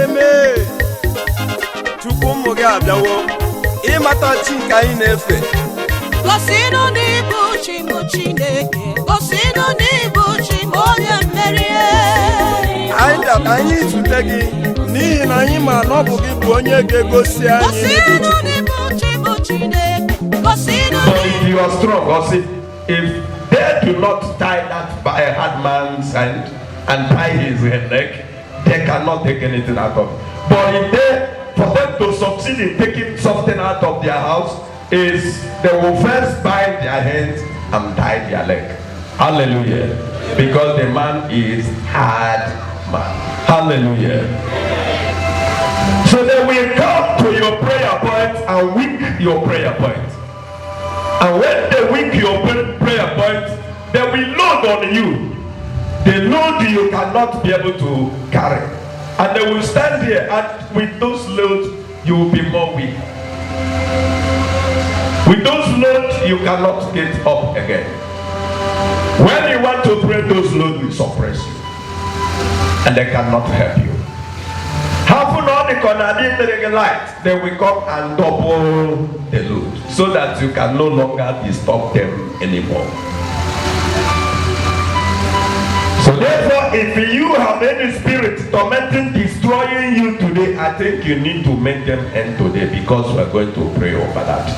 Amen. Chukwumu ga abịawo ịmata chi nke anyị na-efe. Gosinu n'ibu chi m Chineke, gosinu n'ibu chi m onye mmeri. Anyị bịara anyị izute gị n'ihi na anyị ma na ọ bụ gị bụ onye ga-egosi anyị. Gosinu n'ibu chi m Chineke, gosinu But if you are strong, also, if they do not tie that hard man's hand and tie his neck, they cannot take anything out of it. But if for them to succeed in taking something out of their house, is they will first bind their hands and tie their leg. Hallelujah. Because the man is hard man. Hallelujah. So they will come to your prayer point and weak your prayer point. And when they weak your prayer point, they will load on you. The load you cannot be able to carry. And they will stand here, and with those loads, you will be more weak. With those loads, you cannot get up again. When you want to pray, those loads will suppress you. And they cannot help you. Happen on the corner, light, they will come and double the load, so that you can no longer disturb them anymore. So therefore, if you have any spirit tormenting, destroying you today, I think you need to make them end today, because we're going to pray over that.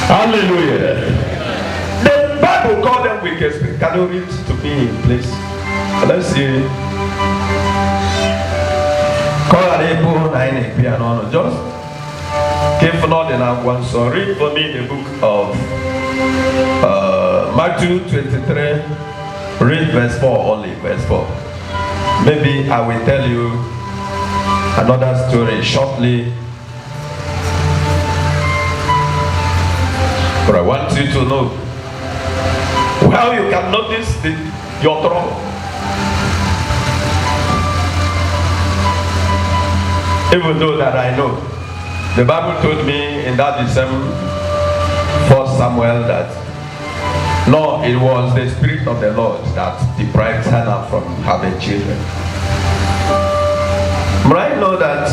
Hallelujah. The Bible called them wicked spirits. Can you read to me in place? Let's see. Just give not enough one. So read for me the book of Matthew 23. Read verse 4 only, verse 4. Maybe I will tell you another story shortly. But I want you to know how you can notice your trouble. Even though that I know, the Bible told me in that December 1 Samuel that no, it was the Spirit of the Lord that deprived Hannah from having children. But I know that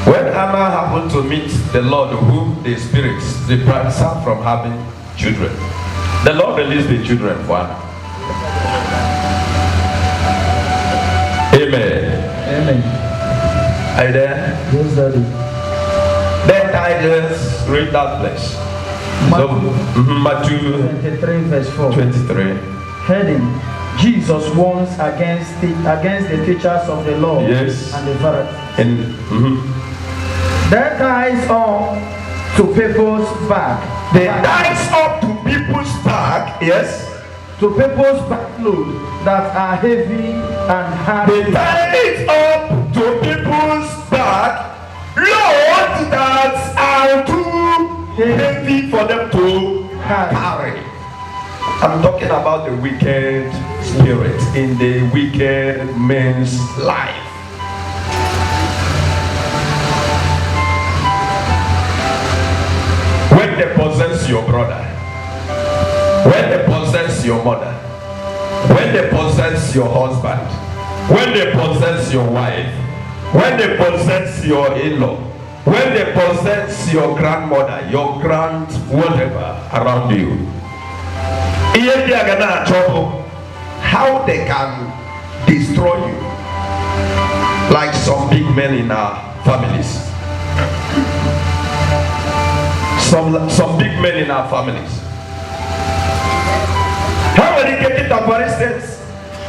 when Hannah happened to meet the Lord, whom the Spirit deprived her from having children, the Lord released the children for Hannah. Amen. Amen. Are you there? Yes, Daddy. Then Titus, read that place. Matthew 23 verse 4. 23. Heading: Jesus warns against the teachers of the law. Yes. And the Pharisees. Their ties up to people's back. They ties up to people's back. Yes. To people's backload that are heavy and hard. They ties up to people's back loads that are too heavy for them to carry. I'm talking about the wicked spirit in the wicked man's life. When they possess your brother, when they possess your mother, when they possess your husband, when they possess your wife, when they possess your in-law, when they possess your grandmother, your grand whatever around you, how they can destroy you, like some big men in our families. Some big men in our families. How will you get it up, for instance?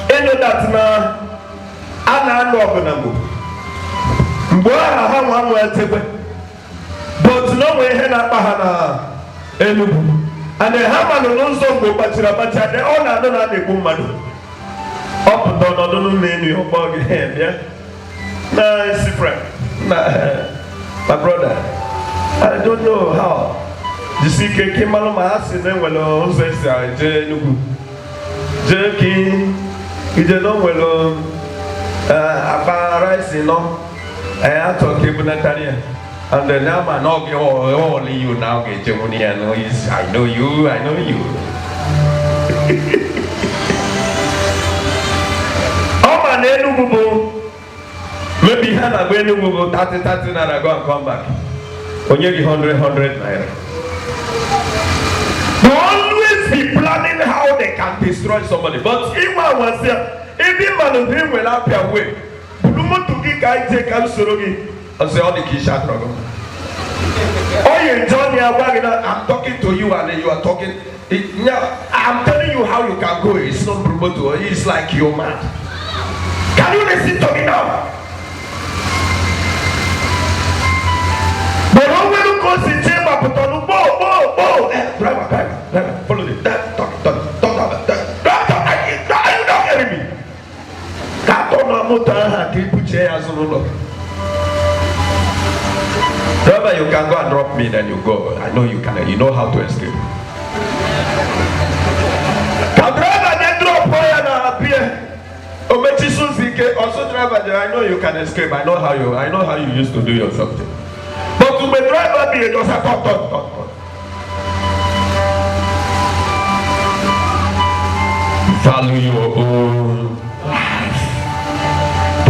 You know that now, I know but no way hen up and the hammer no so go but they all are not a woman up and down on your body hand, yeah. Nice friend. My brother, I don't know how the secret came out of my house and then when I was jerky, you don't know well about rice, you know. I have to keep Natalia. And the now man only you now get your money. I know you. Oh man, Ghana when you go 30 naira go and come back. Only 100 naira. They always be planning how they can destroy somebody. But if I was there, every man of him will have their way. Bulumo to give guys they can sorogi. I say all the kisha trouble. Oh, you Johnny, I'm talking to you and you are talking. I'm telling you how you can go. It's not Bulumo. It's like you're mad. Can you listen to me now? But when you go to the chamber, put on driver, follow me. Talk about that. Are you not hearing me? Driver, you can go and drop me, then you go. I know you can. You know how to escape. Can driver then drop me and appear? Also, driver, I know you can escape. I know how you used to do your something. But to be driver, be just a talk. Value your own life.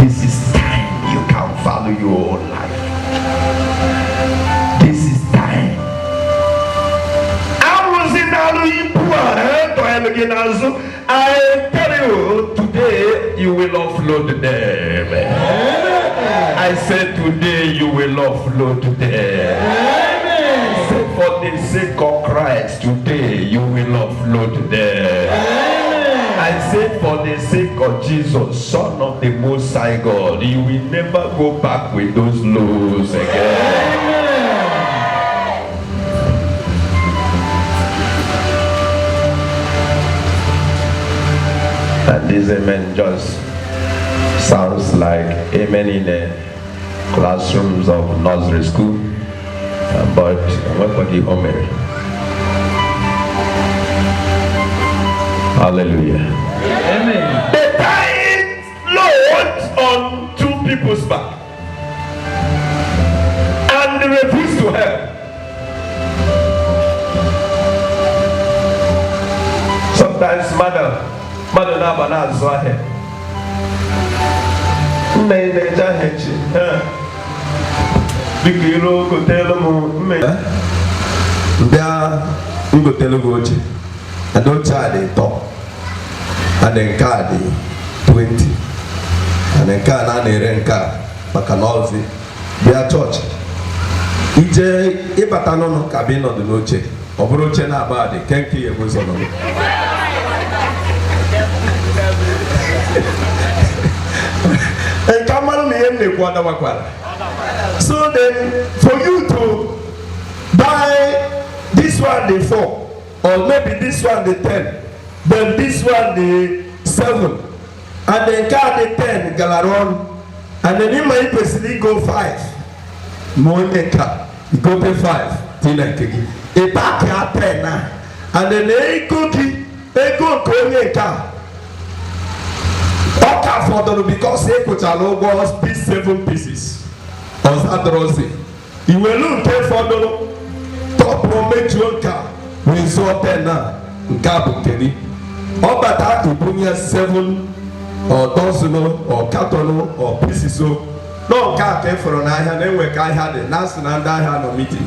This is time you can value your own life. This is time. I tell you, today you will offload them. I said today you will offload them. Say for the sake of Christ, today you will offload them. I said for the sake of Jesus, Son of the Most High God, you will never go back with those lows again. And this amen just sounds like amen in the classrooms of nursery school, but what about the home? Hallelujah. Amen. They tied loads on two people's back and they refused to help. Sometimes mother Nabana Zwahe. Bikiro go tell them go tell you I don't charge a top and then card 20 and then card and a rent card Bacanozi their church. Ije Ibatano no cabin of the noche or broche na about the Kenki was on. And come on, so then, for you to buy this one the 4, or maybe this one the 10, then this one the 7, and then car the 10 Galaron, and then you might personally go 5. More car, you go to 5. Tinakegi, a back at 10, and then a cookie, a good going car. Because they put a logo was 7 pieces. Or Sadrosi. You will look for the top moment your car. We saw 10 now. Gabu Kenny. Or but that to bring 7 or dozen or carton or pieces. So no car came for an eye and then we had a national and I had a meeting.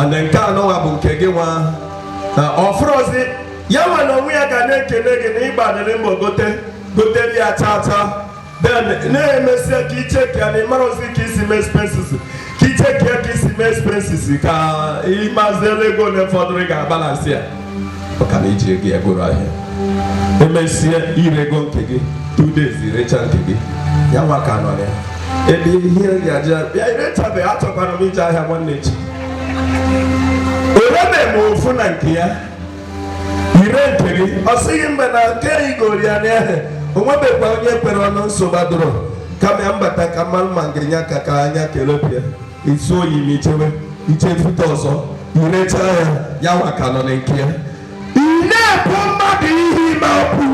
And then car no abu kegewa or frozen. Yaman we are gonna get anybody limbo go tell you a tata. Then, name is a key check and a marosi kissing expenses. Key check your kissing expenses. He must go for the balance here. But can he take a good right here? The Messiah, he regon kegi. 2 days, the Richard kegi. Yawakan on it. And here, Yaja, I read a bit out of Panamita. I have one nature. Remember, Funankia. He read kegi. I see him when I carry go there. Umwebe kwa onye perono sobadro kama ambata kamal mangenya kakanya kelopia iso yimichewe ichefuta oso irecha ya wakano nenkia ine pomba dihi mapu.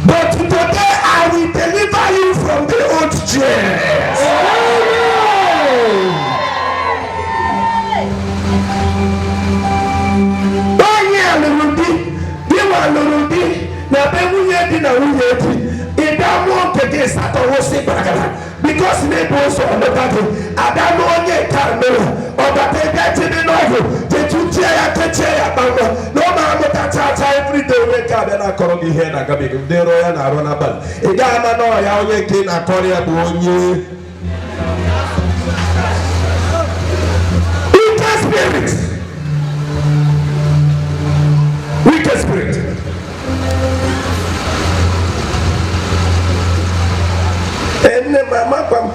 But today I will deliver you from the old chairs. Banya lurudi diwa lurudi na be wuye di na wuye di ida more against that or say because neighbors or not that I don't know any time or that they get in the novel. They do tear no man with that every day we got and I call me here and I got me there and I run about it. Ghana no ya onye kin akori abu onye wicked spirit. Ene mama kwam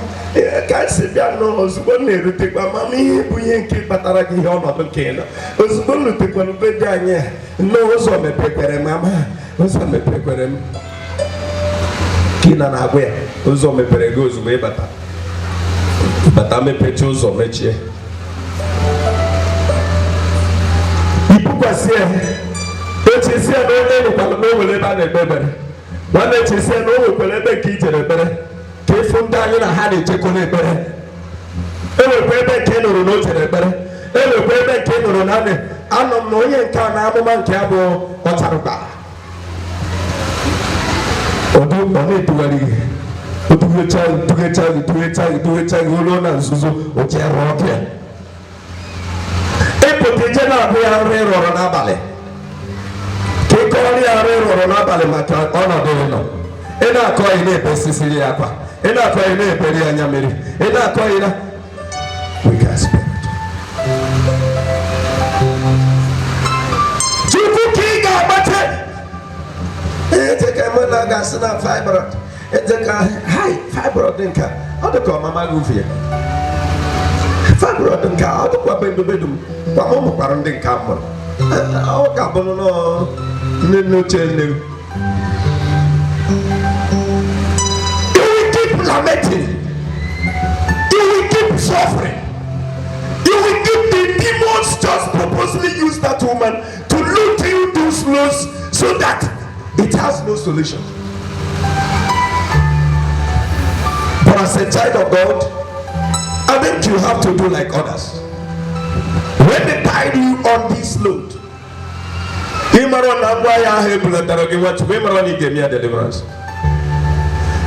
ka si bịa n'ozugbo na-erutekwa mama ihe bụ ihe nke kpatara gị ihe ọnọdụ nke nọ ozugbo lutekwa n'ube dị anyị n'ụzọ mepekwere mama ụzọ mepekwere m kina na-agwa ya ụzọ mepere gị ozugbo ịbata mepechi ụzọ mechie ibukwasị ya echesi ya na onye nwekwara na o nwere ebe a na-ekpe ekpere nwanne echesi ya na o nwekwara ebe nke ijere ekpere ka efu ndị anyị na ha na-echekwa n'ekpere enwekwa ebe nke nụrụ na o jere ekpere enwekwa ebe nke nụrụ na anọ m na onye nke a na amụma nke abụ ọcharụkpa ọ na-etugharị gị otughecha gị olu na nzuzo o ji arụ ọkụ ya ịpụta ije na-abụ ya nri rọrọ n'abalị ka ị kọrọ ya nri rọrọ n'abalị maka ọnọdụ ịnọ ị na-akọ ị na-ebesisiri ya akwa ị na-akọ ị na-eberi ya anya mmiri ị na-akọ ị na wicked spirit chukwu ka ị ga-agbate eteka mụ na gasị na fibroid eteka hai fibroid nka ọ dị ka ọmama gị ufe ya fibroid nka ọ dịkwa bedobedo m kwa m mụkwara ndị nka mụrụ ọ ka bụrụ nne nne ochie nne m lamenting, you will keep suffering, you will keep the demons just purposely use that woman to loot you those loans so that it has no solution. But as a child of God, I think you have to do like others. When they tied you on this load, deliverance.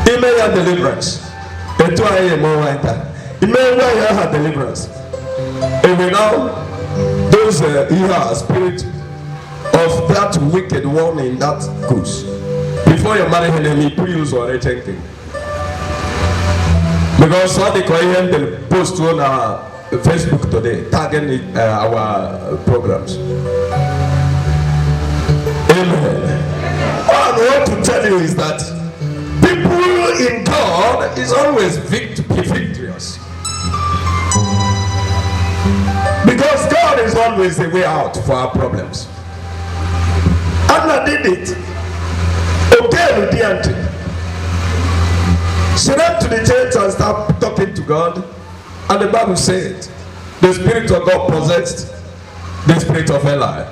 Email deliverance. And to I am more like that. Email her deliverance. And we now, those you are a spirit of that wicked one in that goose. Before you marry him, he put you on anything. Because what they call him, they post on our Facebook today, tagging our programs. Amen. All I want to tell you is that people in God is always victorious. Because God is always the way out for our problems. Anna did it. Okay, we didn't. She went to the church and started talking to God. And the Bible said, the Spirit of God possessed the spirit of Eli.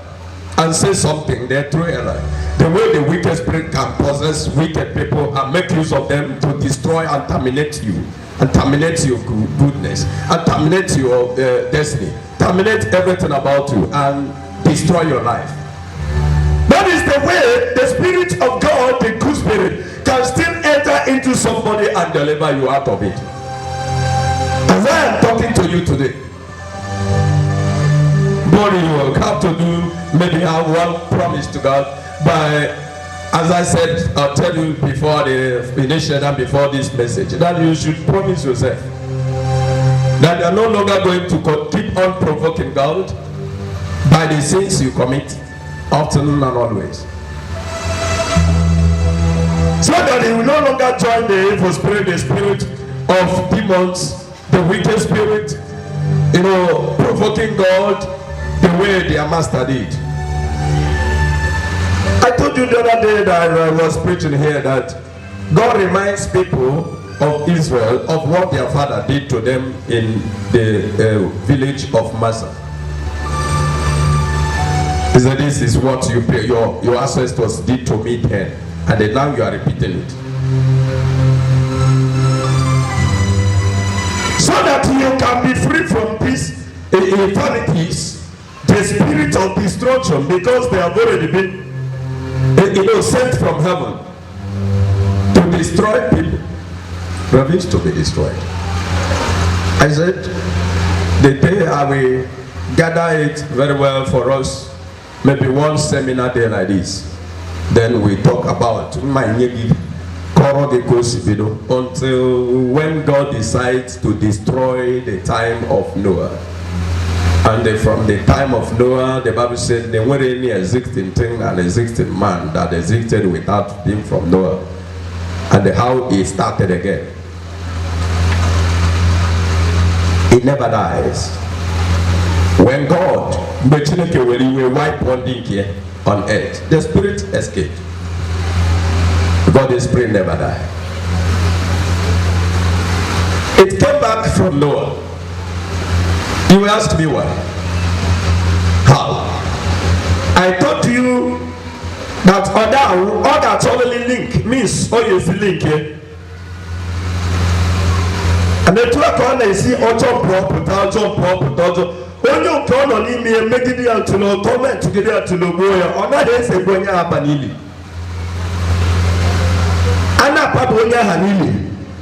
And say something there through Eli. The way the wicked spirit can possess wicked people and make use of them to destroy and terminate you, and terminate your goodness, and terminate your destiny, terminate everything about you, and destroy your life. That is the way the Spirit of God, the good spirit, can still enter into somebody and deliver you out of it. As I am talking to you today, but you will have to do maybe have one promise to God by, as I said, I'll tell you before the initiation and before this message, that you should promise yourself that you are no longer going to keep on provoking God by the sins you commit often and always. So that you will no longer join the evil spirit, the spirit of demons, the wicked spirit, provoking God the way their master did. I told you the other day that I was preaching here that God reminds people of Israel of what their father did to them in the village of Massa. He said, this is what your ancestors did to me then, and then now you are repeating it. So that you can be free from these infirmities, the spirit of destruction, because they have already been sent from heaven to destroy people. Rubbish to be destroyed. I said, the day I will gather it very well for us, maybe one seminar day like this. Then we talk about until when God decides to destroy the time of Noah. And from the time of Noah, the Bible said there weren't any existing thing and existing man that existed without him from Noah. And how he started again. It never dies. When God will wipe one thing here on earth, the spirit escaped. God's spirit never died. It came back from Noah. You will ask me why. How? I told you that other only link means always link here. And the two are see jump up. Only you can only make it to no torment to get out to no boy. On that is a bonya abanili. Anna Pabonia Hanili.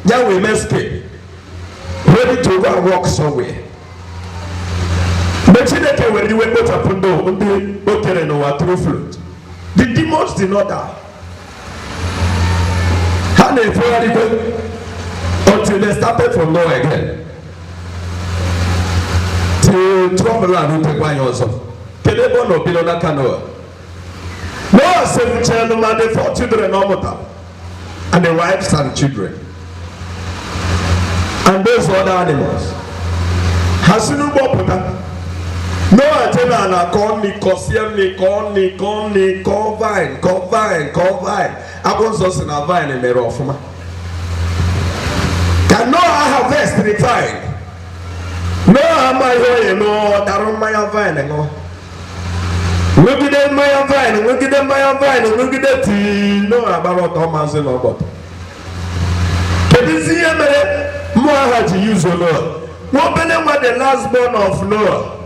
Now we must escape. Ready to go and walk somewhere. But when you went up on the through float, the demons did not die. Until they started from Noah again. Till trouble and who take yourself. Kelebo no bilona canoa. Noah 7 children and the 4 children and the wives and children. And those other animals. Hasinu Bopota. Noah tell Anna, call me, call vine. I want us in a vine in the rough. Can Noah harvest the vine? Noah, my way, no, that on my vine. Look at them, my vine, look at them, my vine, look at that tea. Noah, about Thomas and about. Can you see a minute? More had to use on Noah. What when the last born of Noah?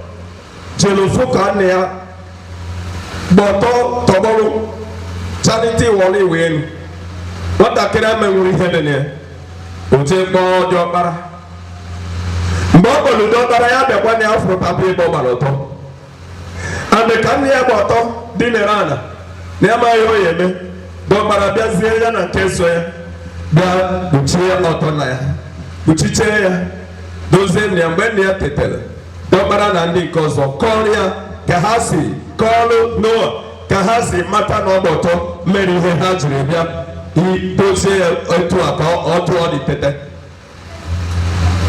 Jelofoka nea boto tobolo charity wole wen what akira menwuri hedene ote bo jo bara mbo lu do bara ya be kwa ne afro papi bo baloto ande kan ne boto dinerana ne ma yo yeme do bara bia zie ya na keso ya bia buchie oto na ya buchiche ya doze ne mbe ne tetele Dobara na ndị nke ọzọ kọrọ ya ka ha si kọrọ Noah ka ha si mata na ọgbọtọ mere ihe ha jiri bịa idozie etu a ka ọ tụọ dị tete.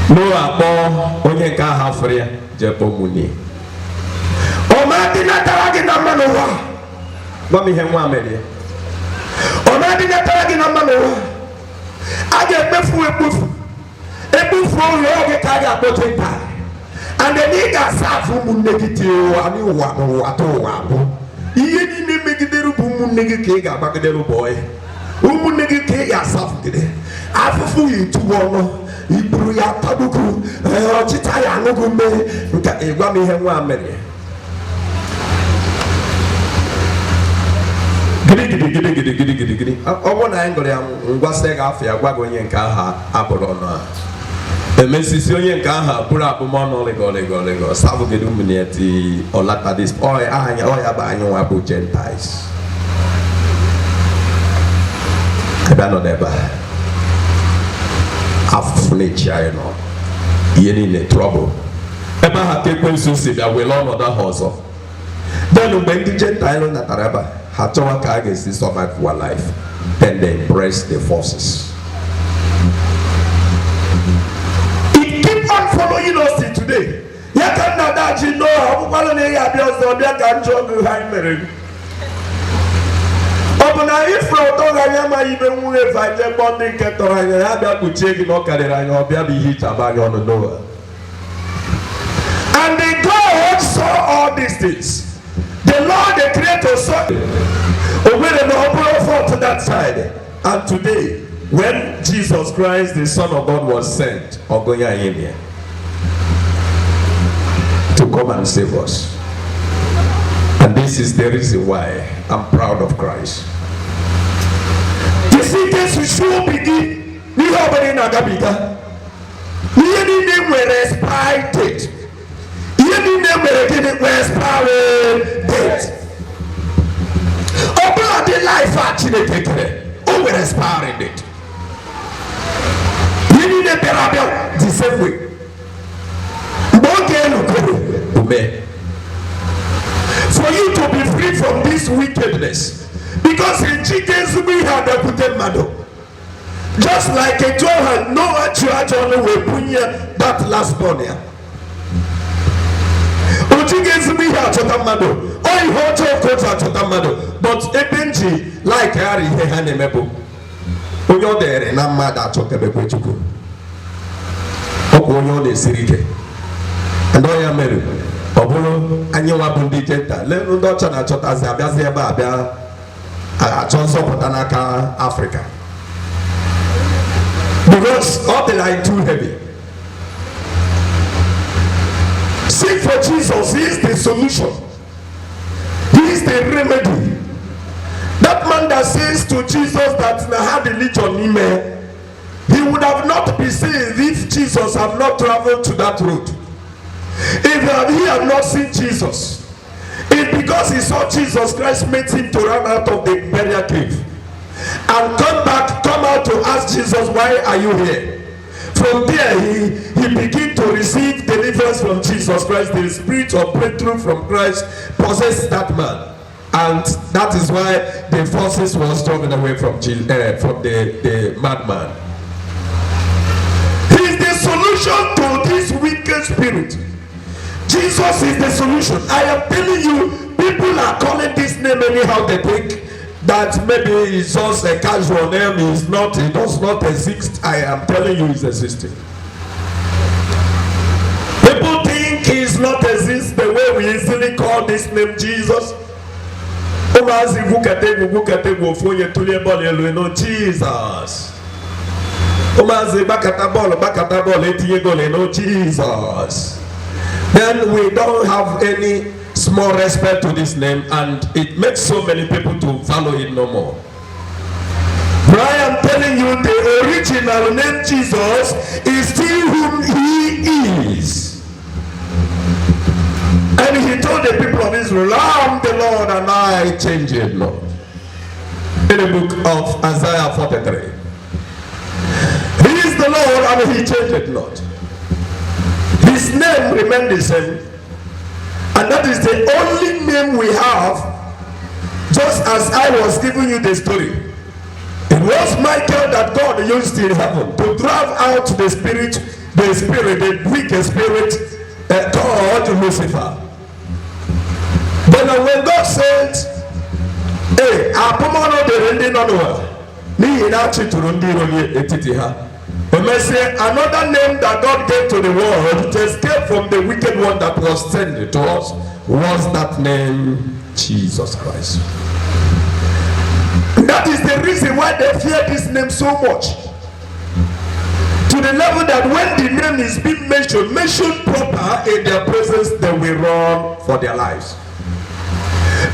Noah kpọọ onye nke aha fere ya jee kpọọ nwunye. Ọma dị natara gị na mmanụ ụwa. Gwa m ihe nwa mere ya. Ọma dị natara gị na mmanụ ụwa. A ga-ekpefu ekpefu oge oge ka a ga-akpọte nta. And the nigga safu negative and what you didn't make it the boom nigga back the boy. Who nigga cake yourself today? I fool you to one. You brew your tabuku, Chitaya, no good man. You got me here 1 million. Giddy. I want to angle them. What's the affair? Wagon and car, Apollo. Messi onye nke aha bụrụ abụmọnụ lego sabugedu mnieti olata this oya ba anyị nwa bụ Gentiles ebe nọ n'ebe afụfụ na-echi anyị nọ ihe niile trouble ebe ha ka ekwensu si bịa were ọnọdụ ha ọzọ then mgbe ndị Gentiles natara ebe ha chọwa ka a ga-esi survive for life then they embrace the forces. Following us today. Ya can not that you know how can joke behind me. Open a if even if I get bonding get or I have to check in or be hit about on the door. And the God saw all these things. The Lord the Creator saw it. Obey the Lord to that side. And today, when Jesus Christ, the Son of God, was sent, Ogoya in here. To come and save us. And this is the reason why I'm proud of Christ. This isi Jesu shuo bigi n'ihe ọbụla ị na-agabiga. Ihe niile nwere expire date. Ihe niile nwere gịnị nwere expire date. Ọbụla dị life a Chineke kere, o nwere expire date. Ihe niile bịara abịa the same way. Mgbe oge elu kwere ume. For you to be free from this wickedness, because in Jesus we had a good mado. Just like a Johan, Noah church only will bring that last born here. Ujigezi we had a mado. Oh, hot of course at a mado. But a benji like Harry Hanemebo. Oh, you're there and I'm mad at Chokabequechuku. Oh, you're the Sirike. And I am married. Obolo anyewa bundi jenta le ndo chana chota za abia ba abia achonso potanaka Africa, because all the line too heavy. Seek for Jesus. He is the solution. He is the remedy. That man that says to Jesus that na had religion he would have not been saved if Jesus had not traveled to that road. If he had not seen Jesus, it's because he saw Jesus Christ made him to run out of the burial cave and come out to ask Jesus, why are you here? From there he began to receive deliverance from Jesus Christ. The spirit of breakthrough from Christ possessed that man, and that is why the forces was driven away from the madman. He is the solution to this wicked spirit. Jesus is the solution. I am telling you, people are calling this name anyhow they think that maybe it's just a casual name. It's not, it does not exist. I am telling you it's existing. People think it's not exist the way we easily call this name Jesus. Jesus. Then we don't have any small respect to this name, and it makes so many people to follow it no more. But I am telling you, the original name Jesus is still whom he is. And he told the people of Israel, I am the Lord and I change it not. In the book of Isaiah 43. He is the Lord and he changed it not. His name remained the same, and that is the only name we have. Just as I was giving you the story, it was Michael that God used in heaven to drive out the wicked spirit called Lucifer. Then when God said, hey, Apomono de Rendi Nonoa, ni inachi to Rundi Etitiha. Another name that God gave to the world to escape from the wicked one that was sent to us was that name, Jesus Christ. And that is the reason why they fear this name so much. To the level that when the name is being mentioned proper in their presence, they will run for their lives.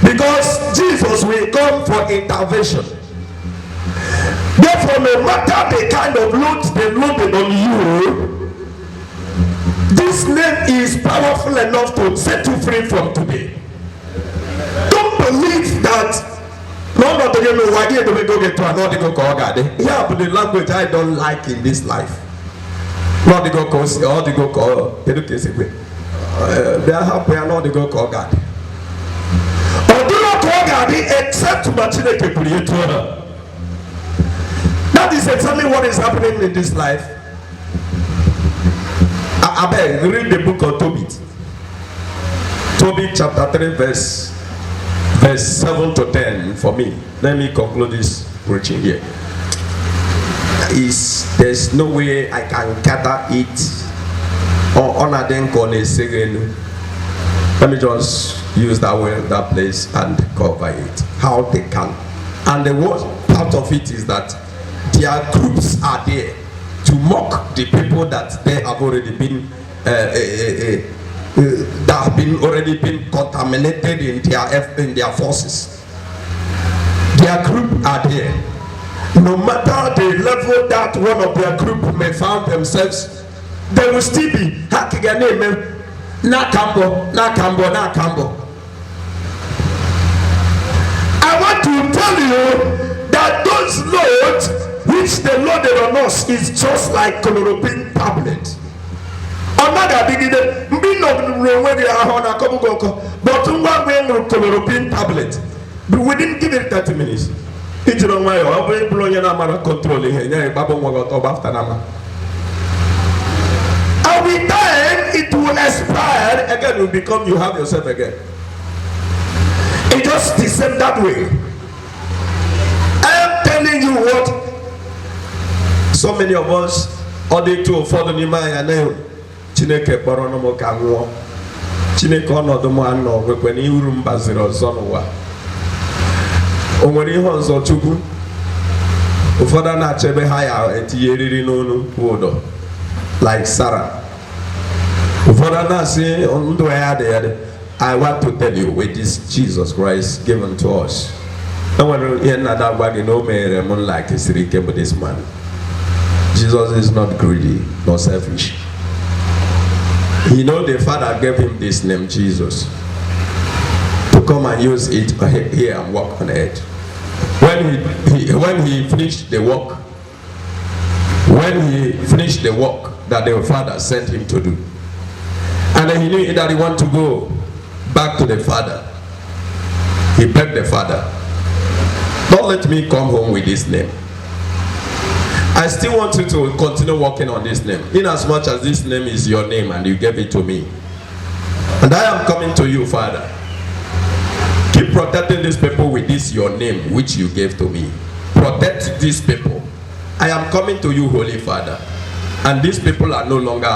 Because Jesus will come for intervention. Therefore, no matter the kind of load they loaded on you, this name is powerful enough to set you free from today. Don't believe that none of them know why they don't go get to another go call God. Yeah, but the language I don't like in this life. Not the go call, or the go call, they are happy and not the go call God. Or do not call God except to Machine Creator. That is exactly what is happening in this life. I beg, read the book of Tobit. Tobit chapter 3 verse 7 to 10 for me. Let me conclude this preaching here. There's no way I can gather it or honor them on a second. Let me just use that word, that place, and cover it. How they can. And the worst part of it is that their groups are there to mock the people that they have already been that have been already been contaminated in their forces. Their group are there, no matter the level that one of their group may find themselves, they will still be hakiganeme nakambo. I want to tell you that those loads which they loaded on us is just like chloroquine tablet. Another beginning, but chloroquine tablet. But we didn't give it 30 minutes. It's wrong way. I'll be blowing your controlling here. And with time, it will expire. Again, will become you have yourself again. It just the same that way. I am telling you what. So many of us, all they to for the Nimaya now. Chineke Boronomo Kango. Chineke ono the man no when you room bazero zonwa. Onwere ihe ọzọ Chukwu ụfọdụ na-achebe ha ya etinyeriri n'onu ụdọ like Sarah. Ụfọdụ na-asị ndụ ya dị. I want to tell you with this Jesus Christ given to us. Enwere ihe na-ada gwa gị na o mere m like siri ike bụ this man. Jesus is not greedy nor selfish. He know the Father gave him this name Jesus to come and use it here and walk on earth. When he finished the work, that the Father sent him to do, and then he knew that he wanted to go back to the Father, he begged the Father, don't let me come home with this name. I still want you to continue working on this name, in as much as this name is your name and you gave it to me. And I am coming to you, Father. Keep protecting these people with this your name which you gave to me. Protect these people. I am coming to you, Holy Father. And these people are no longer,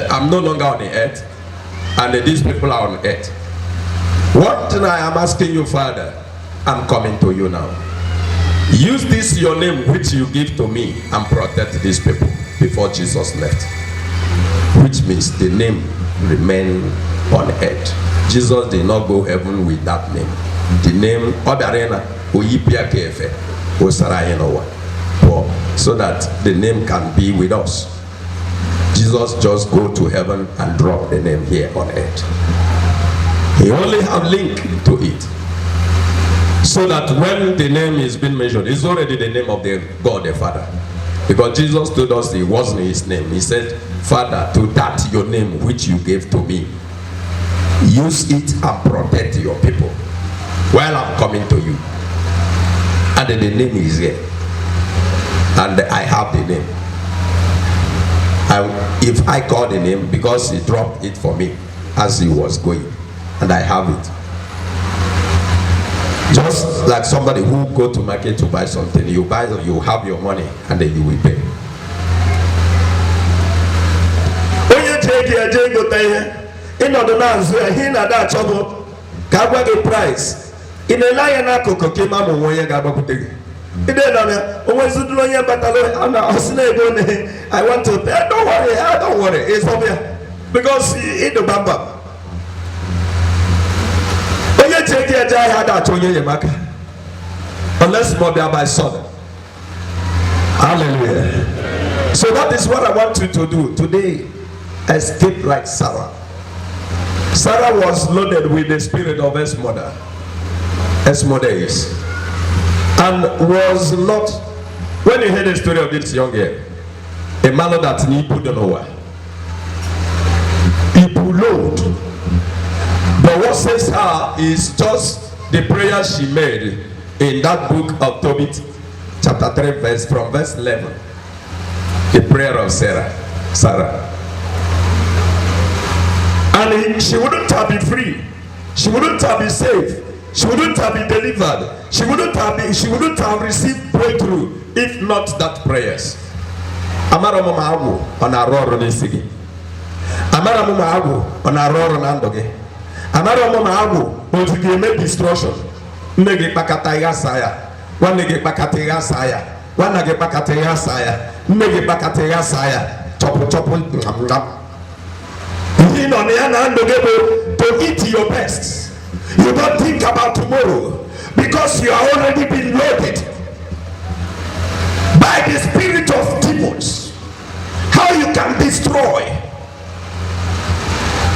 I'm no longer on the earth, and these people are on earth. One thing I am asking you, Father, I'm coming to you now. Use this your name which you give to me and protect these people before Jesus left. Which means the name remain on earth. Jesus did not go heaven with that name. The name Odarena Oyipia Kefe Osarayenowa. So that the name can be with us. Jesus just go to heaven and drop the name here on earth. He only have link to it. So that when the name is being mentioned, it's already the name of the God the Father. Because Jesus told us it wasn't his name. He said, Father, to that your name which you gave to me, use it and protect your people while I'm coming to you. And the name is here. And I have the name. If I call the name, because he dropped it for me as he was going, and I have it. Just like somebody who go to market to buy something, you have your money, and then you will pay. In order to he na that trouble, Kagwa the price. In a lion, I cook a mama when you got to take. I want to pay. Don't worry, it's over here. Because in the bamba. When you take your jai had that on your mark. Unless more by son. Hallelujah. So that is what I want you to do today. Escape like Sarah. Sarah was loaded with the spirit of Esmodeus, and was not. When you hear the story of this young girl, a man that he put on over, he load. But what says her is just the prayer she made in that book of Tobit, chapter 3, from verse 11. The prayer of Sarah. And she wouldn't have been free. She wouldn't have been saved. She wouldn't have been delivered. She wouldn't have received breakthrough if not that prayers. Amara mama agu on a roar on the Amara mama agu on a roar on Andoge. Amara mama agu on the make destruction. Nege pakataya saya. One nege pakataya saya. One nege pakataya saya. Nege pakataya saya. Chopo. To eat your best. You don't think about tomorrow because you are already been loaded. by the spirit of demons, how you can destroy.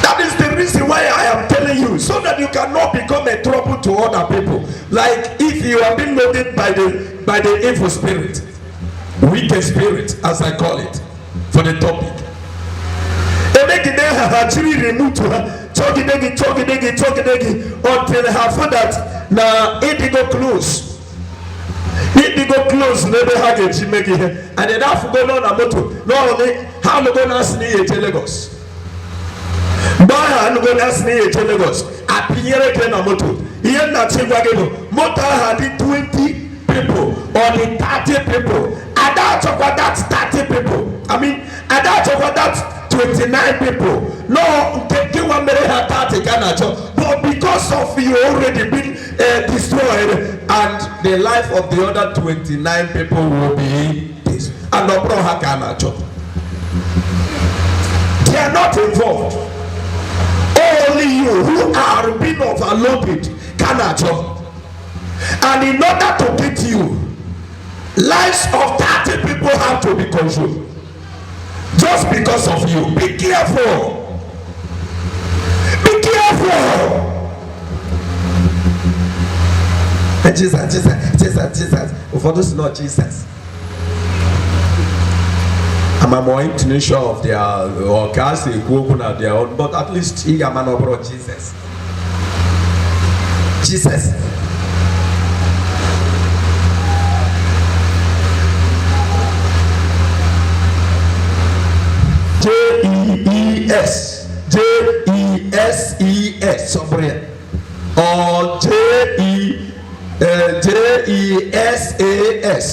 That is the reason why I am telling you, so that you cannot become a trouble to other people. Like if you have been loaded by the evil spirit, wicked spirit, as I call it, for the topic. Until I have found that now it go close. It go close, never had it, she make it, and then I go on a motor. No, how am I going to see it in Lagos? Baha go na sne Lagos. Appear again a motor. Here na Chigwagebo. Motor had 20 people or the 30 people. And that's about that 30 people. I mean, and that's about that 29 people. No, take you 1 minute at 30 Ghana. But because of you already been destroyed, and the life of the other 29 people will be this. And no bro Ghana. They are not involved. Only you who are being overloaded cannot job. And in order to get you, lives of 30 people have to be controlled. Just because of you. Be careful. Be careful. Jesus. For those not Jesus. I'm more intuition of their or cast a open at their own, but at least he got man over Jesus. Jesus. J-E-E-S. J-E-S-E-S. Somewhere. Or J-E-S-A-S.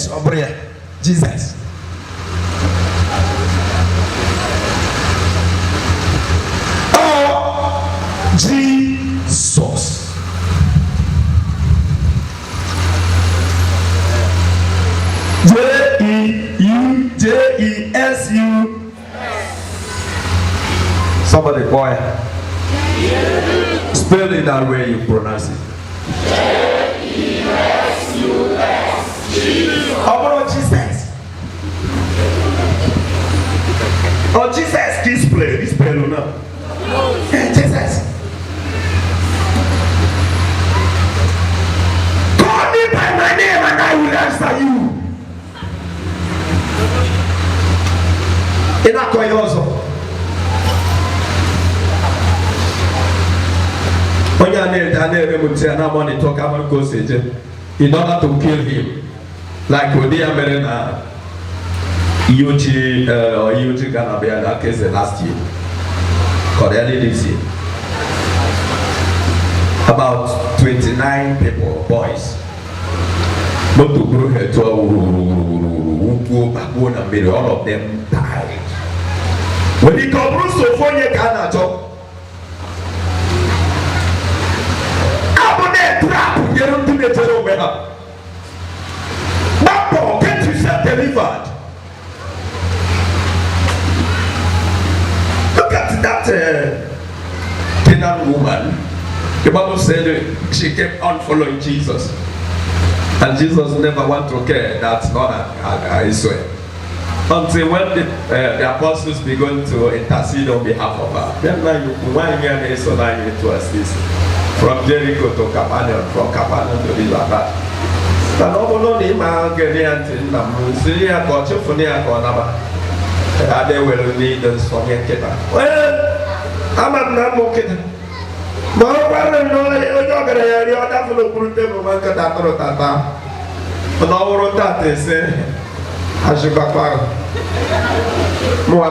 Somewhere. Jesus. Jesus. J-E-U-J-E-S-U. Somebody boy. Spell it that way you pronounce it. J-E-S-U-S. Oh, Jesus. Oh, Jesus. This play or not? Jesus. Call me by my name and I will answer you. In a coyozo. In order to kill him, like with the American Yuji or Yuji Ganabia, that case last year. Early this year, about 29 people, boys, but to grow here to all of them died. When he comes to Sophia Ghana, I'm on that trap, you don't do the terror. But get yourself delivered. Look at that Canaan woman. The Bible said she kept on following Jesus. And Jesus never want to care. That's not I swear. Until when the apostles began to intercede on behalf of her. Then to assist. From Jericho to Capernaum, from Capernaum to Israel. And all of them are getting until Syria got you for near Cornaba. They will need us from your kid. Well, I'm not more kid. But I don't know you're going to hear your devil put them on Tata. But all that is I should go back. More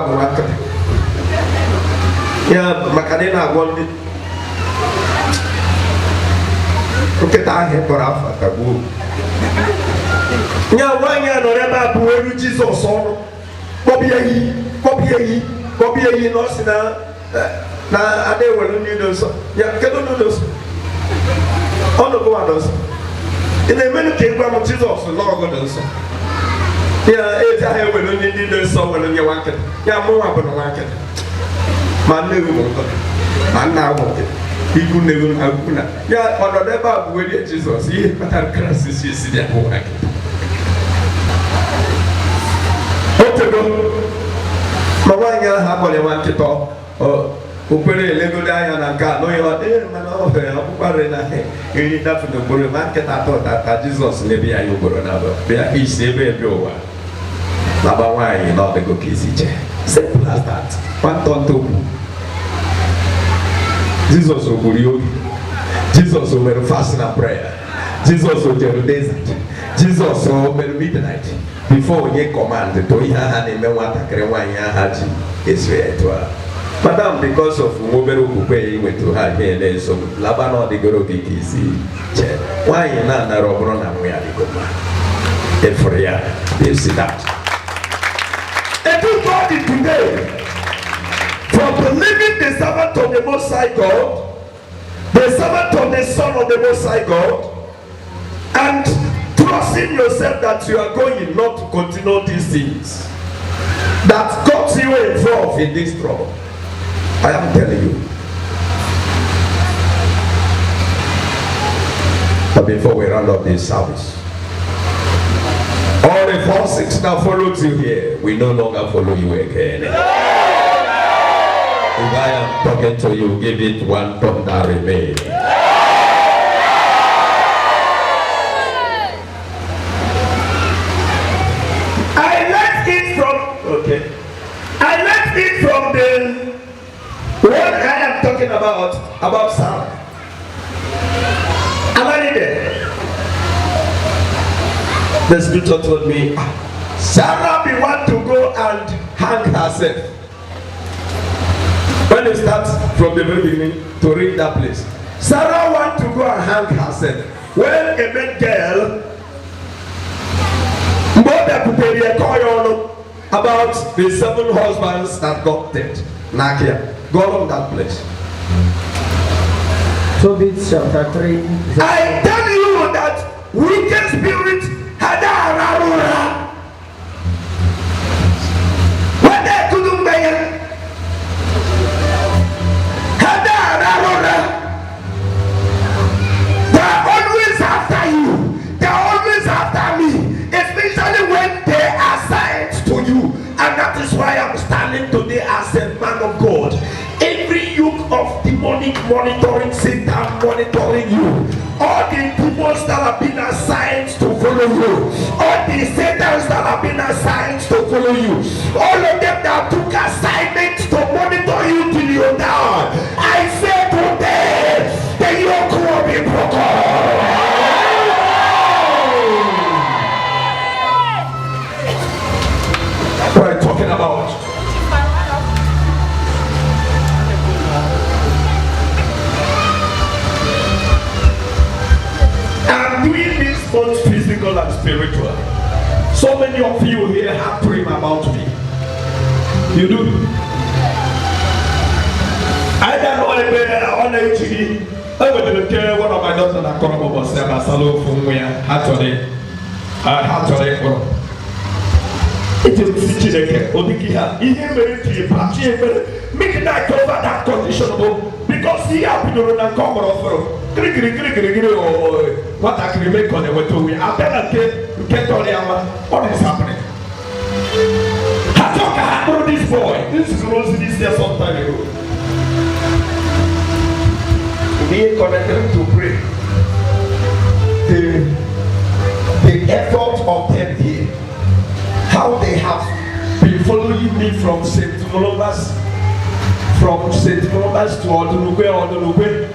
yeah, Macarena wanted. Look at that here for Alpha. Yeah, one year, no, never do Jesus on. Copy no sina na ade welu ni dos ya kedo no dos ono go ados ina menu ke gba mo Jesus no go dos ya e ta he welu ni dos so welu ye wanket ya mo wa bono wanket man ne go ko man na wo iku ne go akuna ya ono de ba bu we Jesus ye patar Christ si dia ko wanket ma nwaanyị ahụ akpọrọ nwa nkịta okpere elegodo anya na nke a n'onye mana ọ hụrụ ọkpụkparị na iri dafu na okporo ma nkịta atọ tata Jizọs na-ebi anyị ugboro na abụọ bịa isi ebe ụwa laba nwaanyị na ọdịgo ka isi chee simple as that nwantọntokwu Jizọs ogburu ya oge Jizọs o mere fasting and prayer Jizọs o jere desert Jizọs o mere midnight before onye command to ihe aha na-eme nwatakịrị nwaanyị aha ji eso ya etu a madam because of obere okwukwe ya iwetu ha ihe na-eso laba na ọdịgoro gị ka isi chee nwaanyị na-anara ọ bụrụ na nwa ya dịgo mma efere ya you see that. And do God is today for believing the servant of the Most High God, the servant of the Son of the Most High God, and trusting yourself that you are going not to continue these things that got you involved in this trouble. I am telling you. But before we round up this service, all the forces that followed you here, we no longer follow you again. If I am talking to you, give it one thumb that remains. I left it from the what I am talking about Sarah. Am I there? The scripture told me, Sarah be want to go and hang herself. When you start from the very beginning to read that place, Sarah want to go and hang herself. Well, a big girl, about the 7 husbands that got dead. Nakia, go on that place. Tobit chapter 3. I tell you that wicked spirit had a rarura. When they couldn't bear, had a rarura. They're always after you. They're always after me, especially when they are sent to you. And that is why I'm standing today as a man of God. Every yoke of demonic monitoring, Satan monitoring you. All the demons that have been assigned to follow you. All the Satans that have been assigned to follow you. All of them that took assignments to monitor you till you die. I say today, the yoke will be broken. What are you talking about? I'm doing this both physical and spiritual. So many of you here have dream about me. You do. I don't know on HG. I went to care one of my daughters that come up and say, "Masalo from where? Hatchole. It is Chineke, Odikia. He made it make that over that condition because he happened to run and come off. What I can make on the way to me. I better get on the hour. What is happening? I told this boy. This is Rosie this year some time ago. Being connected to pray. The effort of them here. How they have been following me from St. Columbus to Odunugwe.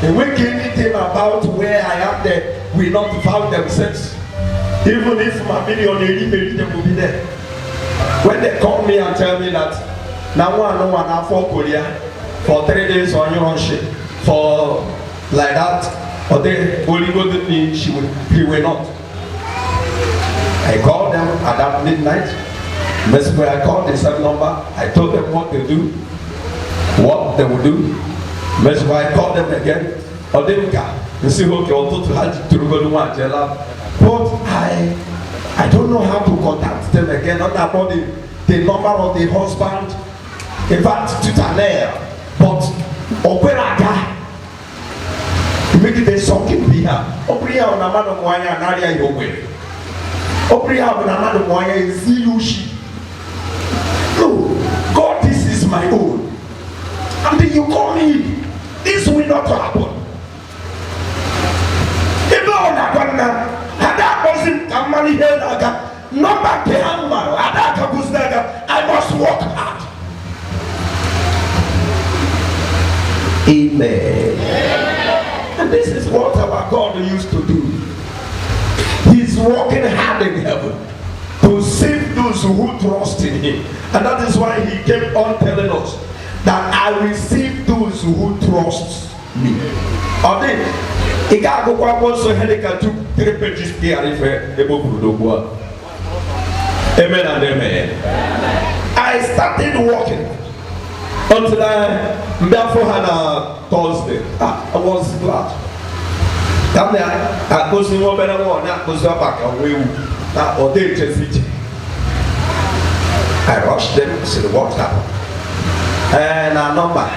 And we give anything about where I am there will not found themselves. Even if my million they will be there. When they call me and tell me that now no one have for Korea for 3 days on your own shit for like that, or they only go to me, he will not. I called them at that midnight. Basically, I called the same number. I told them what to do, what they would do. Basically, I called them again. Or they would you see, okay, but I don't know how to contact them again. Not about the number of the husband. In fact, to Tanner, but Operaga. Make it a shocking here. Opera on a man of wine and Nadia your way. Opera on a man of wine is Zilushi. No, my own. And then you call me. This will not happen. If all that one now, and that wasn't a money here, number I must work hard. Amen. And this is what our God used to do. He's working hard in heaven to save those who trust in him. And that is why he kept on telling us that I will save those who trust me. Amen. Amen and amen. I started walking until therefore had a Thursday. I was glad. I was in one better one, that was back away. That or they just I rushed them to see what happened. And a number.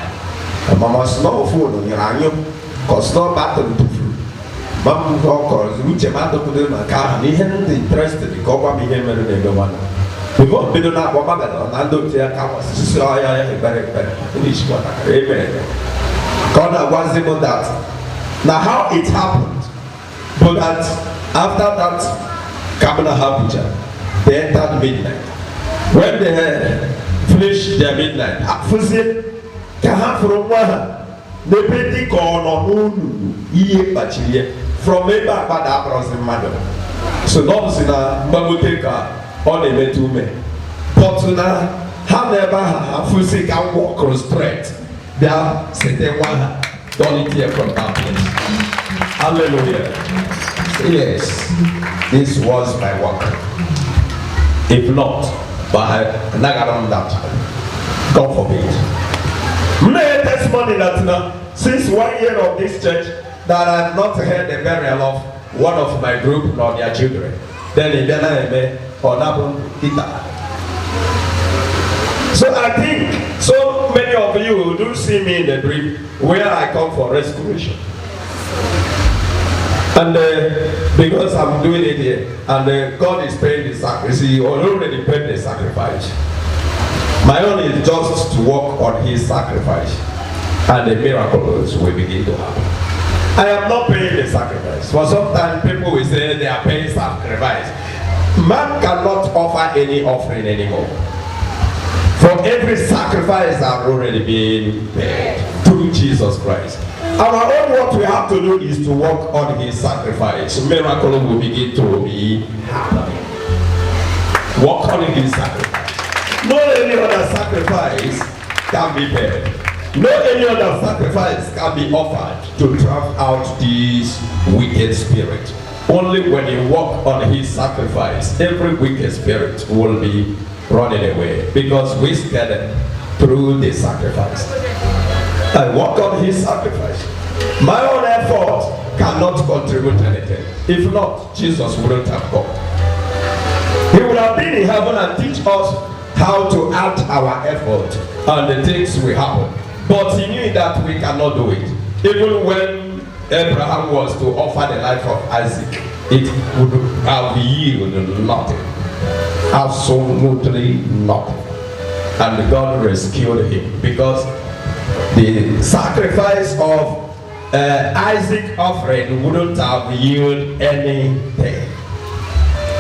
And mama's no food on your annual, cause no battle to food. Mamma calls, which a matter to them, and he hadn't interested in Copa Mihem and the one. Before we do not want to and I don't say, I was very finish what I amen. God was able that. Now, how it happened, but that after that, Kabbalah Habuja, they entered midnight. When they had finished their midnight, they paid from Eba Bada Bros Madam. So, those in a Mamuteka on a metume. But now, however, Fusi can walk straight. They are sitting one, don't hear from that place. Hallelujah. Yes, this was my work. If not, but I got on that. God forbid. May testimony that since 1 year of this church, that I have not heard the burial of one of my group nor their children. Then in Ghana, or Nabun Kita. So I think so many of you do see me in the dream where I come for restoration. And because I'm doing it here, and God is paying the sacrifice, He already paid the sacrifice. My own is just to work on His sacrifice, and the miracles will begin to happen. I am not paying the sacrifice. For sometimes people will say they are paying sacrifice. Man cannot offer any offering anymore. For every sacrifice that already been paid through Jesus Christ. Our own what we have to do is to work on His sacrifice. Miracle will begin to be happening. Work on His sacrifice. No any other sacrifice can be paid. No any other sacrifice can be offered to drive out this wicked spirit. Only when you walk on His sacrifice, every wicked spirit will be running away because we scattered through the sacrifice. I walk on His sacrifice. My own effort cannot contribute anything. If not, Jesus wouldn't have come. He would have been in heaven and teach us how to add our effort and the things will happen. But He knew that we cannot do it. Even when Abraham was to offer the life of Isaac, it would have yielded nothing. Absolutely nothing. And God rescued him because the sacrifice of Isaac offering wouldn't have yielded anything.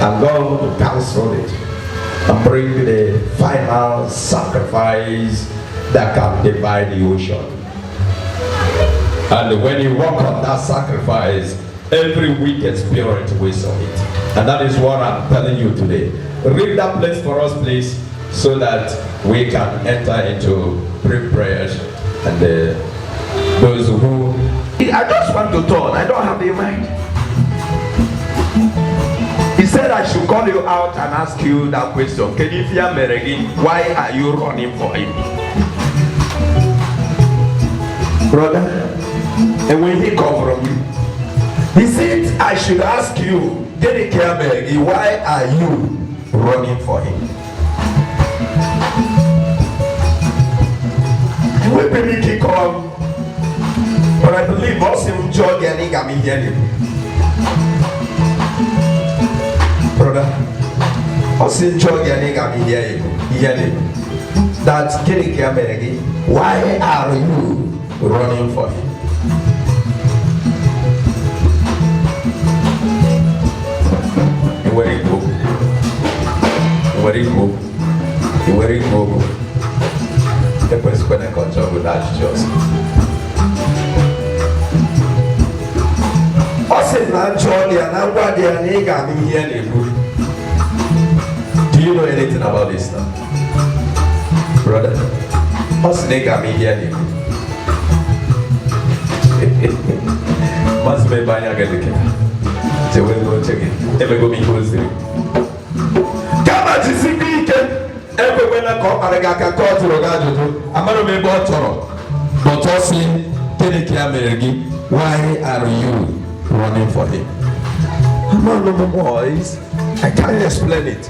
And God canceled it and bring the final sacrifice that can divide the ocean. And when you walk on that sacrifice, every wicked spirit will submit. And that is what I'm telling you today. Read that place for us, please, so that we can enter into brief prayers. And those who... I just want to turn. I don't have your mind. He said I should call you out and ask you that question. Can you fear Meregi? Why are you running for him? Brother, and when he come from you, he said I should ask you, Meregi, why are you running for him? We believe he come, but I believe also him George and he got me here. Brother, also George and he got me here. that why are you running for him? Where you go? The person when I control with that just. Osin na Johnny and Angwadi and Ega me here. Do you know anything about this now? Brother, Osin Ega me here. Must be buying again the kid. So we'll go check it. Ever go me close it. Come on, to see me again. Every when I come, I can call to Rogajo. I'm not a member of but Osin, why are you running for him? I'm not no boys. I can't explain it.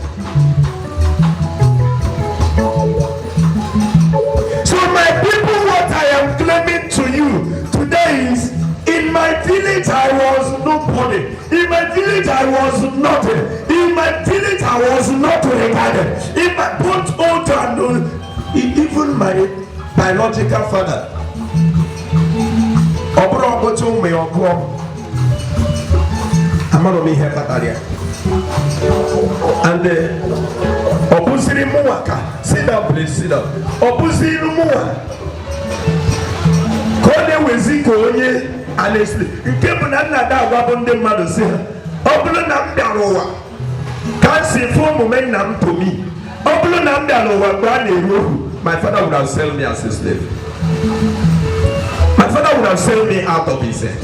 So my people, what I am claiming to you today is, in my village I was nobody. In my village I was nothing. In my village I was not regarded. In my both old and old, even my biological father. And opposite Muaka, sit down please, sit down. Opposite Muaka. Kone weziko onye honestly. Nke bụ na nna da agwa ndị mmadụ si ha. Ọ bụrụ na m bịara ụwa ka si fụ omume nna m to me. Ọ bụrụ na m bịara ụwa mgbe a na-eru ohu, my father would have sold me as a slave. My father would have sold me out of his head.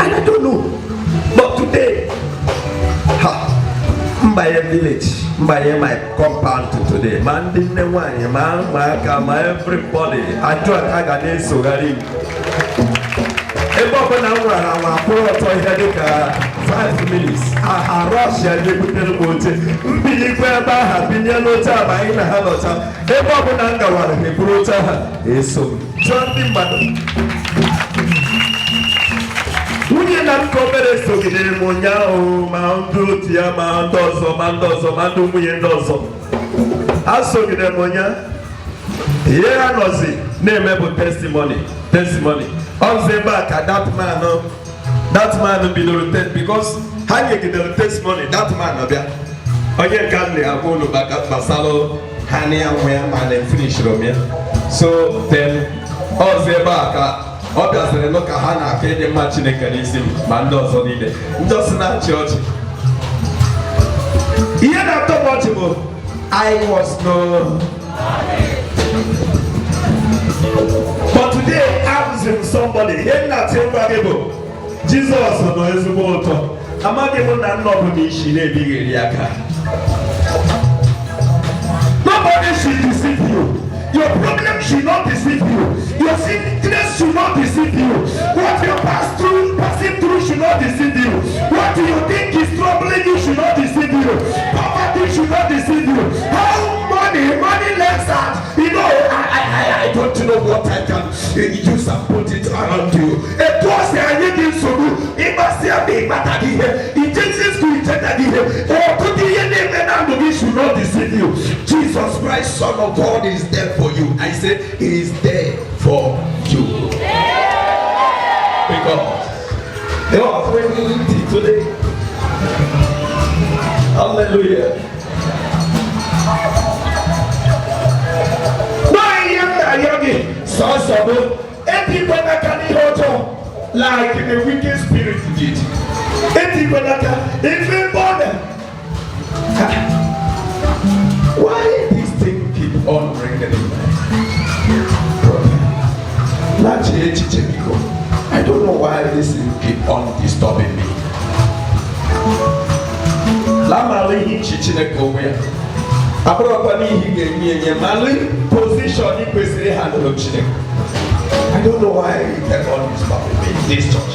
And I don't know. But today, Mbaye village, Mbaye my compound today. Man didn't want you, man, my everybody. I thought I got this so very. If I now pour 5 minutes, I rush and they put the boat. Believe where I have been yellow time, I ain't have a time. If I one, he brought her. So, something but. Unye na mkobere sogide monyao maundu tia mandozo mandu mwenye ndozo asogide monya ye anozi na-emebu testimony onze back at that man bidoro test because ha nyegidere testimony that man obia onye kanle agolo baka basalo hani anwe man finish romia so then onze back ọ bịaziri nụ ka ha na-aka ịdị mma Chineke n'isi ma ndị ọzọ niile ndị ọsị na-achị ọchị ihe na-atọ m ọchị bụ I was no but today I'm somebody ihe na-atị ngwa gị bụ Jizọs nọ ezigbo ụtọ amaghị m na nna ọbụla isi na-ebighị eri aka nobody should deceive you. Your problem should not deceive you. Your sickness should not deceive you. What you passing through should not deceive you. What you think is troubling you should not deceive you. Poverty should not deceive you. How money left out. You know, I don't know what I can use and put it around you. It was a little so it must be better here. It is good that here. Or could the enemy should not deceive you. Jesus Christ, Son of God, is there for you. I said he is there for you. Because they are offering today. Hallelujah. Like the wicked spirit did. Why this thing keep on ringing in my brother? I don't know why this thing keep on disturbing me. I don't know why it kept on disturbing me in this church.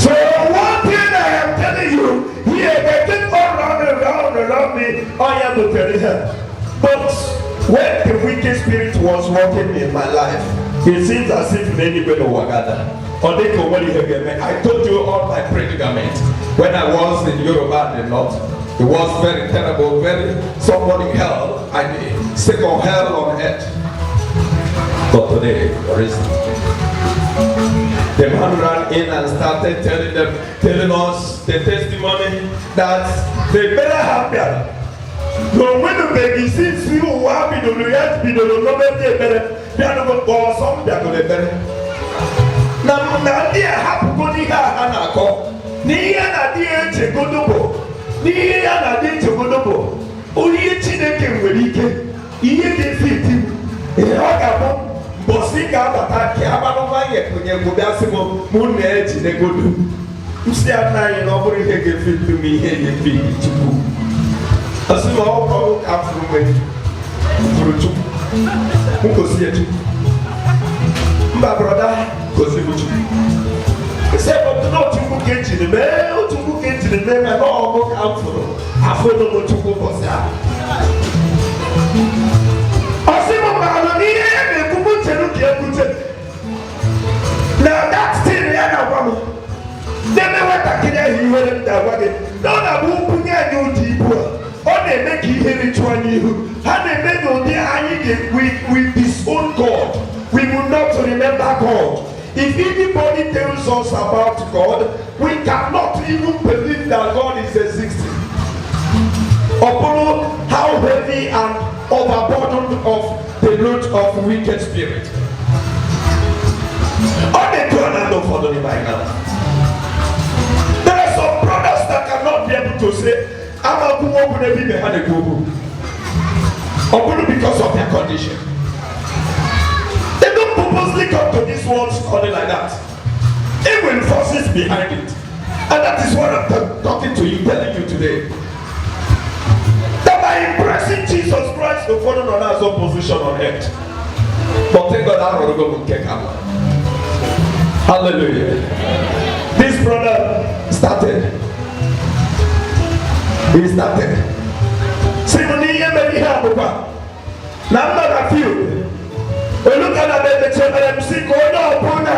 So one thing I am telling you, here they keep on around me, I am to tell you. But when the wicked spirit was working in my life, it seems as if many people were gathered. I told you all my predicament when I was in Yoruba and the North. It was very terrible, very someone in hell. and the second hell on earth. But today, there isn't. The man ran in and started telling us the testimony that they better have that. No, when the baby sees you, why be the yet be the no better, they are not going some they are going to better. Now, dear, happy go near Hanako, near a dear Chegodobo, near a dear Chegodobo, only a chineke will eat it, Bosika bataki abanova ye kunye gudasimo munne chine godu usi anayi no buri hege fit to me hege fit chuku asimo ko afrume furu chuku muko siye chuku mba brother ko si chuku se bo no chuku kenchi me o chuku kenchi me me no ko afuru afuru no chuku bosia asimo ma no ni now that thing they are now they may want to kill you when they are working. No, that won't put you deep. Or they make you hear it one you. And they make you there with his own God. We will not remember God. If anybody tells us about God, we cannot even believe that God is existing. Upon how heavy and overburdened of the load of wicked spirit. All the two are not following by now. There are some brothers that cannot be able to say, I'm a good woman, be behind a good because of their condition. They don't purposely come to this world calling like that. Evil forces behind it. And that is what I'm talking to you, telling you today. That by impressing Jesus Christ, the fallen on us opposition on earth. But thank God I'm going to go and take out. Hallelujah. This brother started. He started. Simoni yemeli hapo. Now I'm not a few. We look at the MC going on Pona.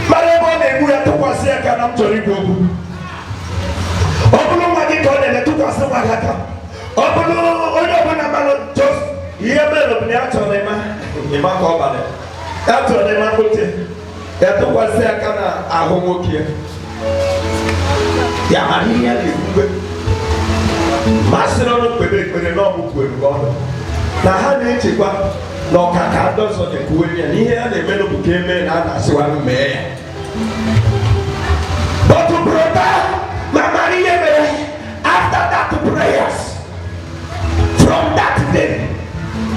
Marebo ne buya tukwasia kana mtori gobu. Obulo magi kone ne tukwasa magaka. Obulo oyo bona malo just yemelo bni atolema. Yema ko bale. Atolema kote. Ya tukwasia kana ahomokie. Ya Maria le kube. Masiro no kwebe no bukwe ngono. Na ha na echekwa na ọkaka adọsọ de kuwe ya n'ihe a na-eme n'obuke eme na anasiwa no mee ya. But brother, Mama Maria, after that prayers, from that day,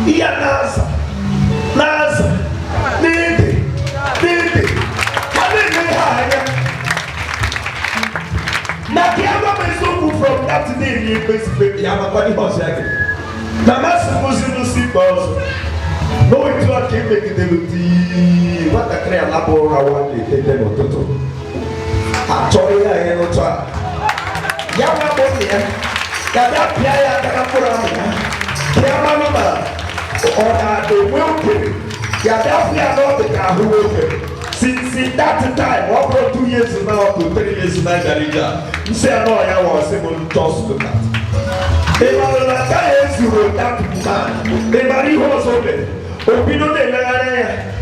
he announced, Dede, na kiama mesoku from that day he basically yamakani hoseke. Na masimusi no si bozo. No itu akebe kideluti. What a crea labo rawande tete no toto. Achori ya eno twa. Yawa boni ya. Kada pia ya kada kura ya. Kiama mama. Ona de welcome. Yada pia no de ka hu welcome. Since that time, over 2 years now to 3 years now, Darija, you say I know I was able to toss to that. They were like I wrote that man. They marry was open. Opino de la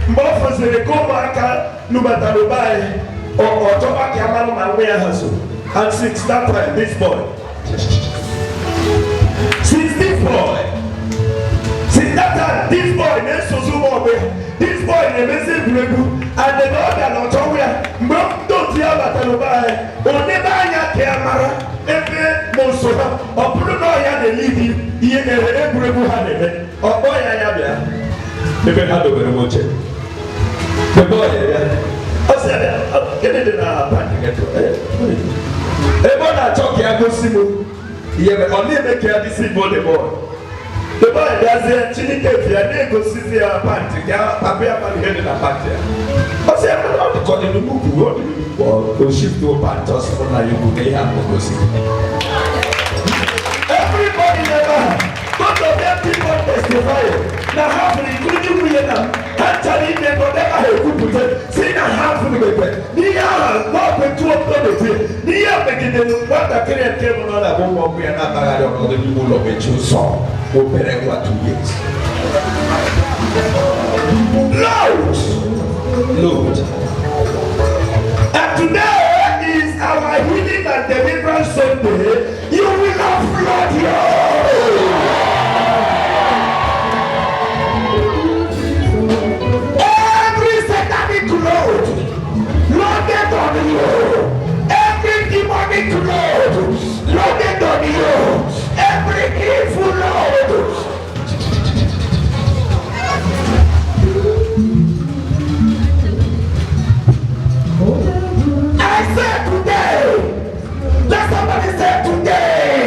Mofos de Comaka, Numatarubai, or Tobaki Amano Mawea Hasu. And since that time, this boy. Since that time, this boy, this boy, the message and the Lord and Otoria, don't hear about Talubai, or never Camara, every Mosoha, or Bruno the lady, he had a Brebu had or boy Ayabia. The bed had over the watch. The boy, I said, get it in our packet. Ebona talk ya go simu. Ye only make ya this boy. The boy does a chini kefi and go sit there panty. Ya papia man head in a panty. I say I'm not calling the move. Or go shift to pantos on you may have to see. Everybody never. Both of them people testify. Now half including William. Actually, they don't ever have good to say now half of the way. Near walk with 2 of the day. Near making them what a career came on a bomb we are not ọnọdụ n'ime ụlọ mechi ụzọ obere nwa 2 years. Lord. And today is our healing and deliverance Sunday. You will have flood here. Every satanic load loaded on you. Every demonic load loaded on you. Every evil load. I said today. Let somebody say today.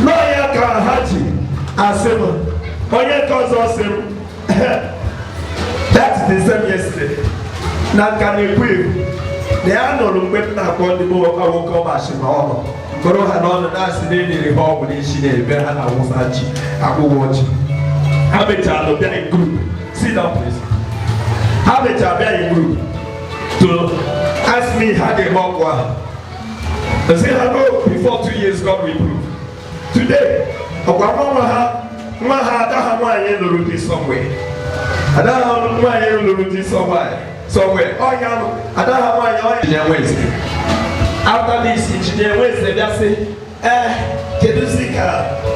Lawyer Kahaji Asema. Onye cause us that's the same yesterday. Na can you quit? They are no longer not going to go over Shima. Koro Hanon, that's the name of the home when she did. Berhana was Hachi. I will watch. Have a child of a group. Sit down, please. Have a child of a group to ask me how they walk. I say, hello, before 2 years, God will prove. Today, somewhere. I don't know why you somewhere. Oh, yeah, I don't know why you're Wednesday. After this engineer Wednesday, they say, Kedusika,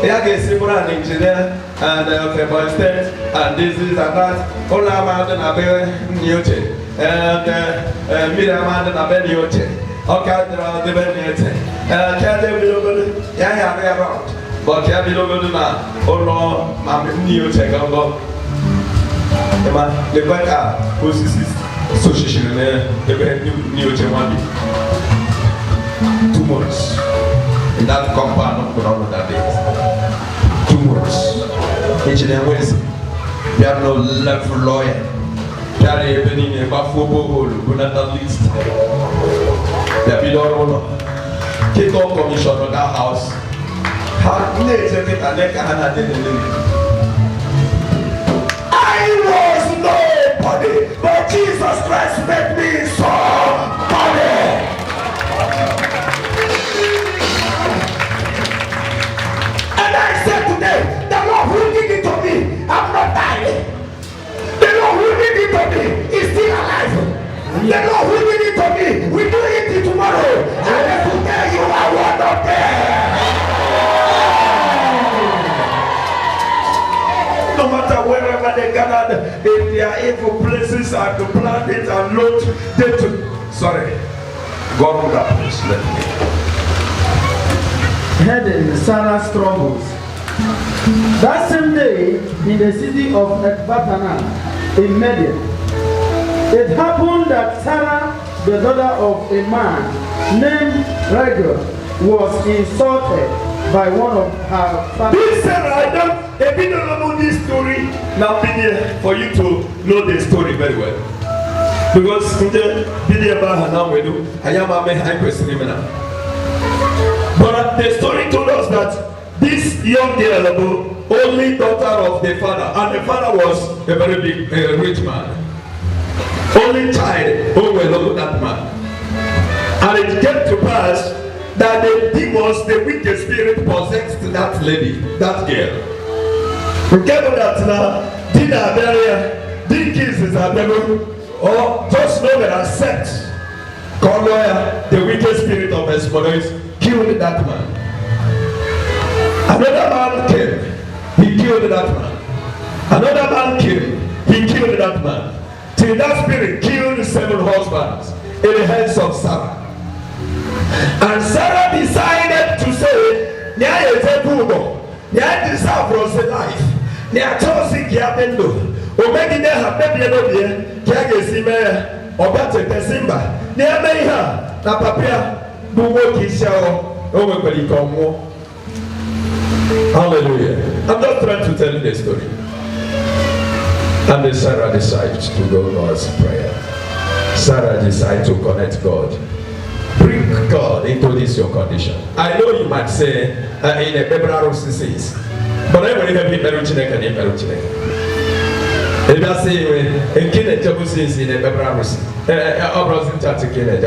they are getting similar engineer and and this is and that. All I'm and Abe Newton and Miraman and Abe Newton. Okay, the Beniote. Can't they be over? Yeah, they are out. But can't be over the man. Oh, no, Mammy Newton. The better who's association there, the Newton one. 2 months in that compound for all of that days. 2 months. Engineer Wednesday. We have no level lawyer. Carry a penny in a football, but not the least. There be no kick off commission on that house. How late and I was nobody, but Jesus Christ made me somebody. And I said today, the Lord who did it to me, I'm not dying. The Lord who did it to me is still alive. The Lord who did it to me, we do it tomorrow. And today you are one of them. No matter wherever they gathered, in their evil places and to plant it and load them to. Sorry. God would have please let me. Heading Sarah's troubles. That same day, in the city of Ecbatana, in Media, it happened that Sarah, the daughter of a man named Raguel, was insulted by one of her family. This Sarah, if you don't know this story, now be there for you to know the story very well. Because in the video about now we do, I am a high question now. But the story told us that this young girl, only daughter of the father, and the father was a very big, rich man. Only child, who will look at that man. And it came to pass that the demons, the wicked spirit possessed that lady, that girl. Remember that now, dinner barrier, didn't kiss his devil, or just know that accept. Call lawyer, the wicked spirit of Esmodus killed that man. Another man came, he killed that man. Another man came, he killed that man. Till that spirit killed 7 husbands in the hands of Sarah. And Sarah decided to say, "Nya ete bubo, nya deserve for life. Nya chosi kiabendo. Omegi ne ha bebie no bie, kiage sime, obate pesimba. Nya meiha na papia bubo kishao, omekweli komo." Hallelujah. I'm just trying to tell you the story. And then Sarah decided to go God's prayer. Sarah decided to connect God. Bring God into this your condition. I know you might say in a Bible says, but I will never be better. If I say, in Kenya, Jabusis in a Bebramus, I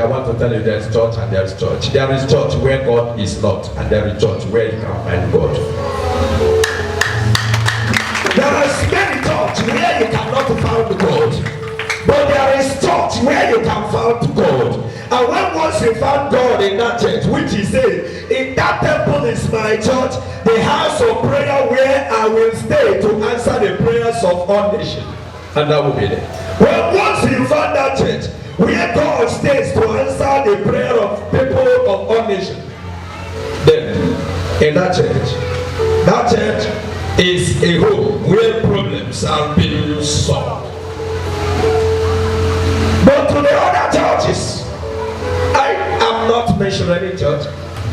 want to tell you there is church and there is church. There is church where God is not, and there is church where you can find God. There is many church where you cannot find God. But there is church where you can find God. And when once you found God in that church, which he said, in that temple is my church, the house of prayer where I will stay to answer the prayers of all nations. And that will be there. Well, once you found that church where God stays to answer the prayer of people of all nations, then in that church is a home where problems are being solved. But to the other churches, I am not mentioning any church.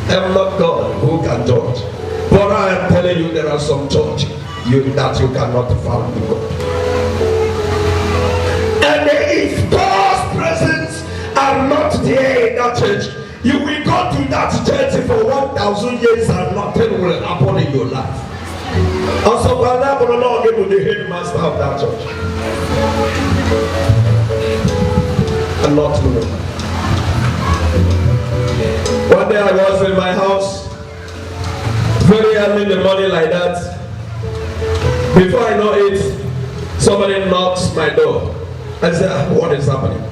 I am not God who can judge. But I am telling you there are some churches that you cannot find God. And if God's presence are not there in that church, you will go to that church for 1,000 years and nothing will happen in your life. Also, Father, the Lord gave the headmaster of that church. And not to know. One day I was in my house, very early in the morning like that. Before I know it, somebody knocks my door. I said, what is happening?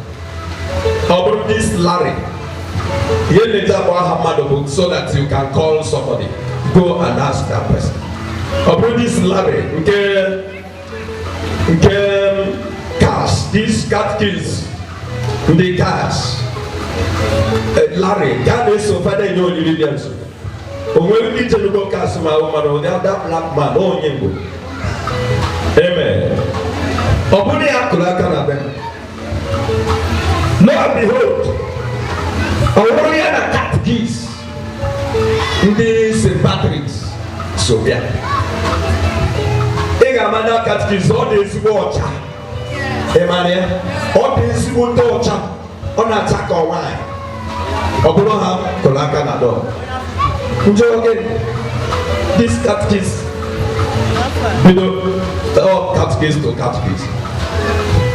How this Larry? You need to have a book so that you can call somebody. Go and ask that person. How this Larry? Cash, these cat keys. The cash. Larry, God is so far than you live. When we need to go cast my woman, that black man, oh, amen. Obuni akulaka na ben. Lo behold. Owoya na cat geese. Ndi St. Patrick's. So bia. Ega mana cat geese all this water. Emania. All this water. Ona attack on wine. Obuno ha kulaka na do. Enjoy again. This cat geese. You know, all catechist to catechist.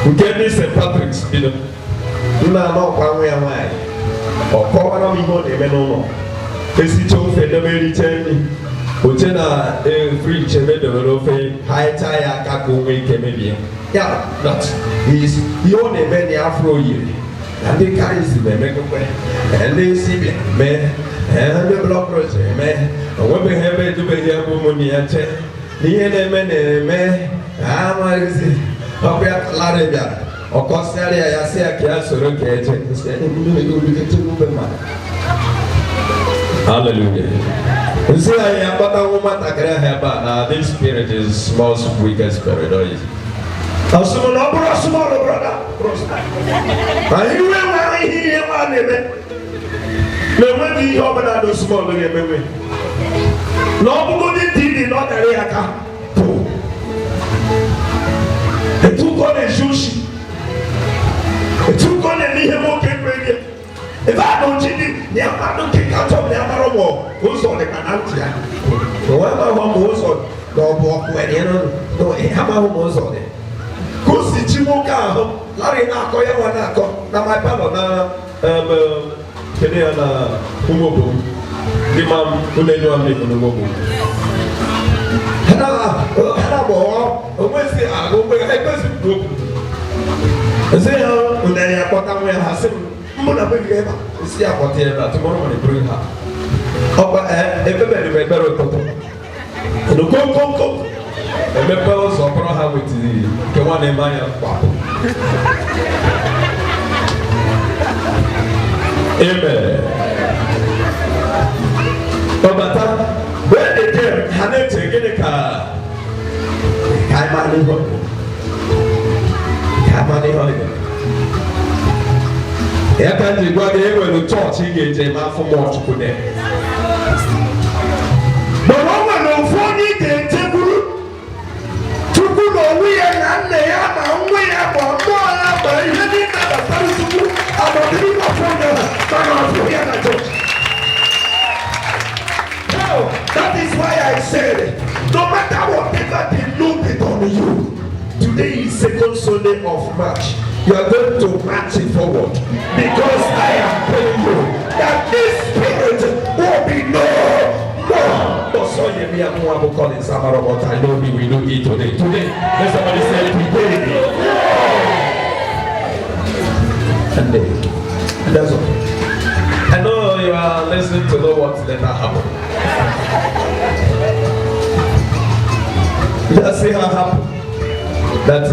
We get this St. Patrick's, you know. You know, one way and why. Or call one of me more than no. This is your family telling me. Uchena free cheme develop high tire kakume kemebie. Yeah, that is he only many afro year. And they carry the make and they see me and the block project man. And when we have to be here money and check. Niye me amarizi opia larebia okosari ya se akia soro keje hallelujah. Nsi ya bata woman takara heba this spirit is most weakest spirit or is asumo no bro small brother ayi we wa hiye wa nebe me we di obana do small we me no bugo di not a reaka. It took on a sushi. It took on a Nihemo Kempe. If I don't cheat it, they are not kick out of the Amaro. Who's on the Canantia? Whoever one was on, no walk when you know, no hammer was on it. Who's the Chimoka? Larry Nako, Yamanako, now my papa, Kenyan Umobu, the man who made one make on the Mobu. Wednesday, I go back. I go to group. Say, when they are bottom, we have some Mona Bigger. See about here tomorrow when they bring her. Everybody better go. Go. And the bells of Praha with the one in my amen. But when they came, Hannah taken a car. Come on. Here can you go there when you talk, he gets a man for more to put there. But woman of funny can take you to put away and they are away about more, but you didn't have a person about the people from the church. That is why I said, no matter whatever they look it on you, today is second Sunday of March, you are going to march it forward. Because I am telling you that this spirit will be no more. So you be a more call in summer, but I know we will do it today. Today, let somebody say today. And that's all. I know you are listening to know what later happened. Just see how happened. That's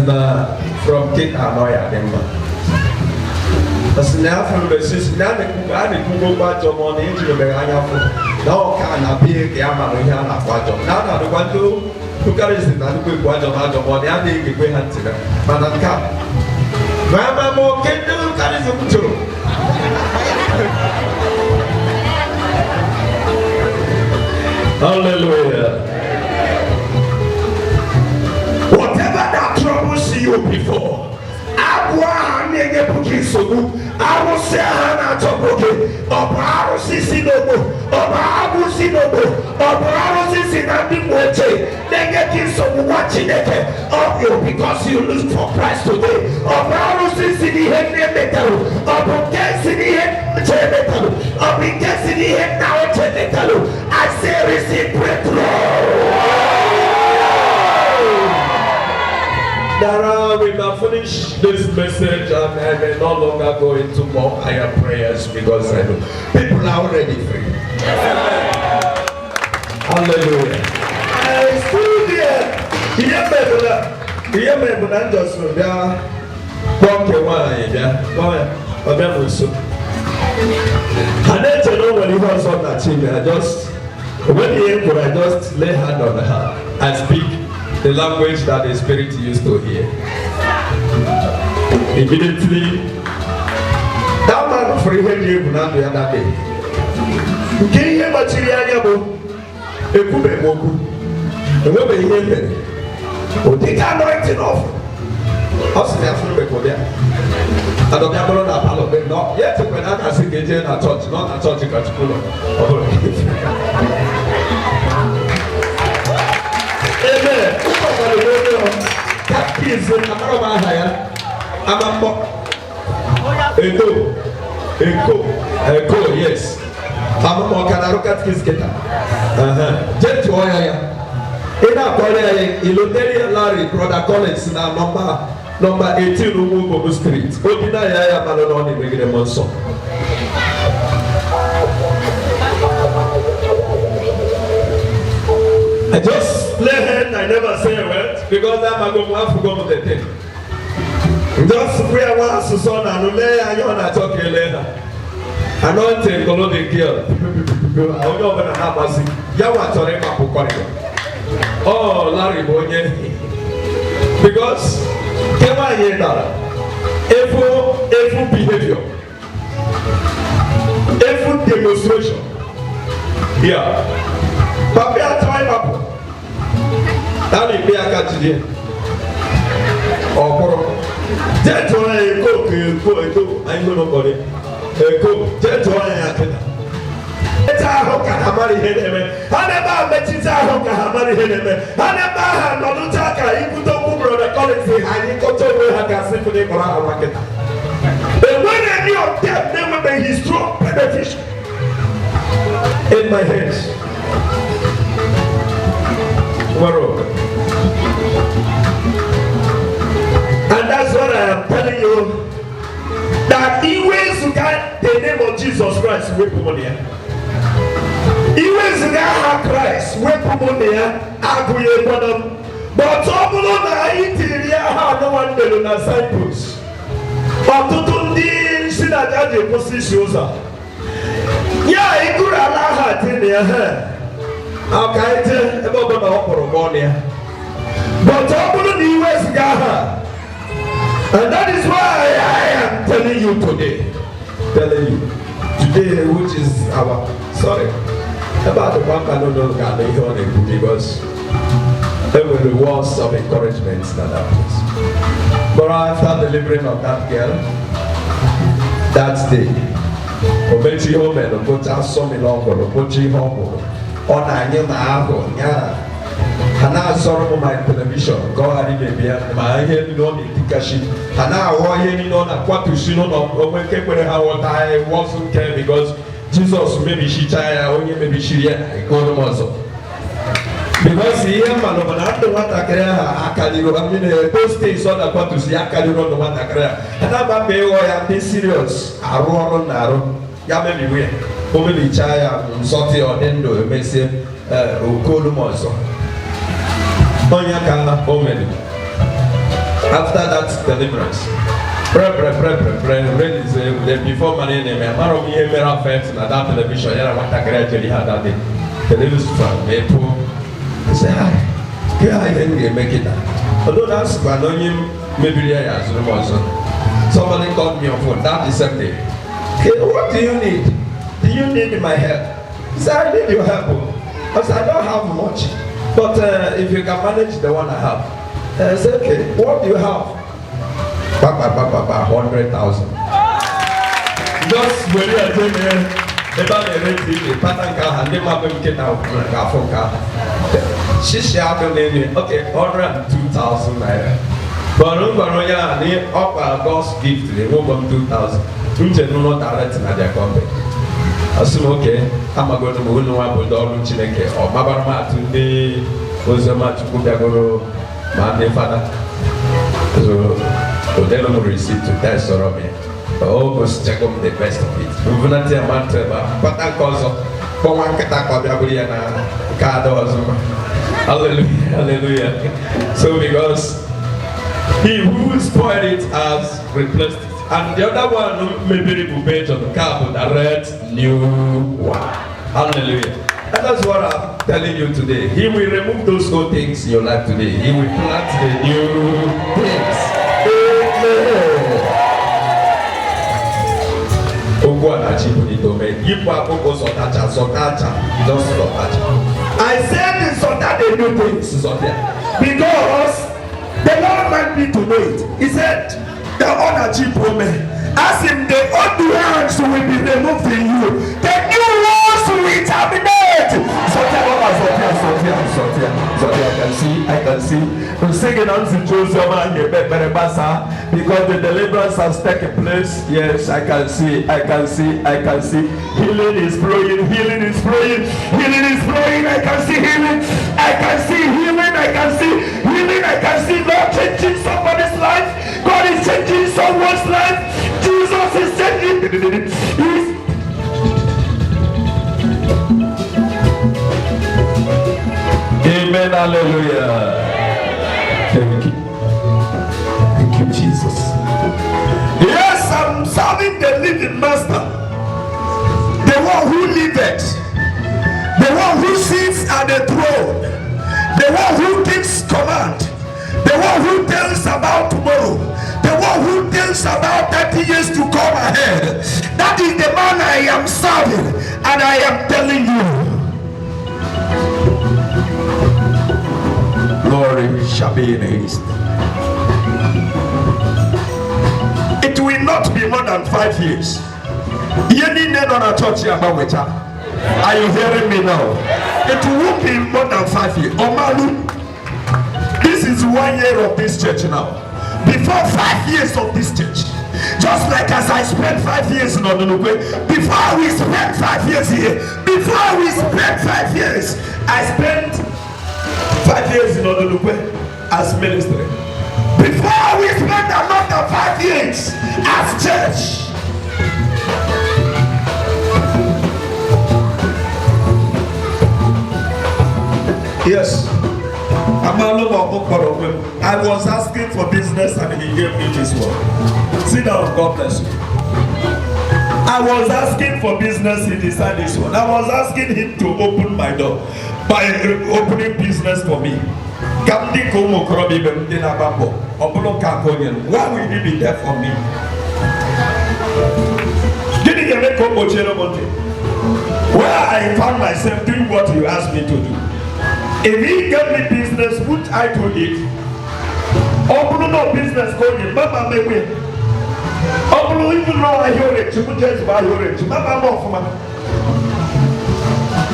from King Anoya Demba. That's now from the sister. Now the Google watch on the internet. Now can I be a gamma when you have watch on? Now the one who carries it and quick watch on the other day, we had to them. But I'm come. Mama, more can do carries them too. Hallelujah. Whatever that troubles you before, I will say, Hana Toboke, or Parasis in Obo, or Parabus in Obo, or Parasis in Abimote, negative some watching it of you because you look for Christ today, or Parasis in the head metal, or Bokes in the head metal, or Bokes in the head now metal. I say, receive breakthrough. Dara, we have finished this message and I may no longer go into more higher prayers because I know people are already free. Hallelujah. I still there. Remember that just there. Walk away there. Go ahead. And then to know when he was on that thing, when he came, I just lay hand on her and speak the language that the spirit used to hear. Immediately, that man freed him the other day. Can you material? A coupe moku. The way he heard oh, they can't anointing off. How's the African there? I don't have a lot of no. Yet, when I see the church, not a church in particular. Amen. That is a Eko, yes. I'm a Canarocat Kisketa. Jet to Oya. In a Korea, Iloteria Larry, Brother Collins, now number 18 Umugo Street. Odina Yaya Malononi, making a monson. I just lay hand, I never say a word because I'm going to have to go to the thing. Just pray once to son and lay and you're not talking later. I don't take a lot of girl. I don't know when I have a seat. You want to remember Pukori. Oh, Larry Bonye. Because, come on, every behavior, every demonstration. Yeah. Papi atrai papo. Dali be akatije. Okoro. Jeto eko ayo no body. Eko jeto aketa. Eta hoka hamari hedeme. Haneba metita hoka hamari hedeme. Haneba no lutaka ikuto Brother Collins and he got to have gas into the market. And when any of them never made his strong beneficial in my hands. And that's what I am telling you. That he ways to get the name of Jesus Christ with Pomonia. He ways to get Christ with Pomonia. Aguye Bonam. But Obulo na itiria ha no one belu na Cyprus. But tutundi sinajaje positionsa. Ya ikura la ha tinia ha. Akaite ebo na oporo monia. But Obulo ni wes gaha. And that is why I am telling you today. Today, which is our about the one I don't know because there were the words of encouragement that happens. But after delivering of that girl, that day, Obechi home and Obocha saw me long or Obochi home or Nanya Maho, Hana sorrow my television, go ahead, baby, my head no Tikashi. Hana, why you know that what to see no when what I wasn't care because Jesus maybe she tired, or maybe she I go to Mozo. Because here, man, over after what I care, I can do. I mean, those days on the part to see I can do what I care. And I'm a boy, I'm being serious. I run on narrow. Yamen way. Only Chaya, Soti or Endo, Messi, Okolumoso. Onyaka Omeni. After that deliverance, before money name, I'm not only a mere offense and that television, I want to gradually have that day. Television from Maple. I say, hi, here I didn't make it. Although that's Banonium, maybe I asked them also. Somebody called me on phone that December. Hey, what do you need? Do you need my help? He said, I need your help. I said, I don't have much. But if you can manage the one I have. I said, okay, what do you have? 100,000. Just when you are doing about the pattern car and the map get out from car. She shouted me, okay, 102,000 naira. But Baroya, they offer God's gift, they move on 2,000. You know not direct in their company. I said, okay, I'm going to move on with all Chineke or Mabama today was a match to Putagoro, my father. So they don't receive to test or me. Almost check up the best of it. We're not a matter, but I cause of Hallelujah, hallelujah. So because he who spoiled it has replaced it. And the other one maybe will page on the car with a red new one. Hallelujah. And that's what I'm telling you today. He will remove those old things in your life today. He will plant the new things. Amen. I said this on that they do things because the Lord might be to know it. He said the unachieved woman, as in the old hands will be removed in you, the new ones will terminate. I can see. I'm singing unto Joseph and Basa because the deliverance has taken place. Yes, I can see. Healing is flowing, healing is flowing, healing is flowing. I can see healing. I can see healing. I can see healing. I can see God changing somebody's life. God is changing someone's life. Jesus is changing. Amen, hallelujah. Thank you, Jesus. Yes, I'm serving the living master, the one who liveth, the one who sits at the throne, the one who gives command, the one who tells about tomorrow, the one who tells about 30 years to come ahead. That is the man I am serving, and I am telling you, glory shall be in haste. It will not be more than 5 years. Are you hearing me now? It won't be more than 5 years. Omalu, this is 1 year of this church now. Before 5 years of this church, just like as I spent 5 years in Onunukwe, before we spent 5 years here, before we spent 5 years, I spent 5 years in Onunukwe as ministry. Before we spent another 5 years as church. Yes. I was asking for business and he gave me this one. Sit down, God bless you. I was asking for business, he decided this one. I was asking him to open my door by opening business for me. Why will he be there for me? Where I found myself doing what you asked me to do. If he gave me business, would I do it? Open no business going, Mama may win. Open even though I hear it, you would just buy your rich. Mama more for me.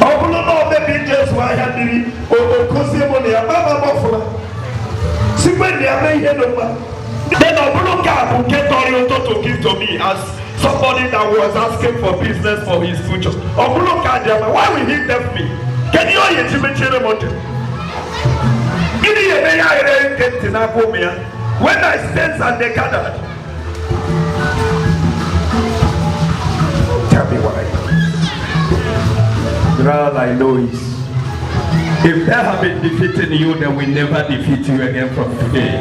Open no be just why I did it, or Cosimoni, Ababa Buffalo. See when they are made no. Then a blue guy who get Toronto to give to me as somebody that was asking for business for his future. A blue guy, why will he help me? Can you hear him in the when I stand and they gathered, tell me what I know. All I know is, if they have been defeating you, they will never defeat you again from today.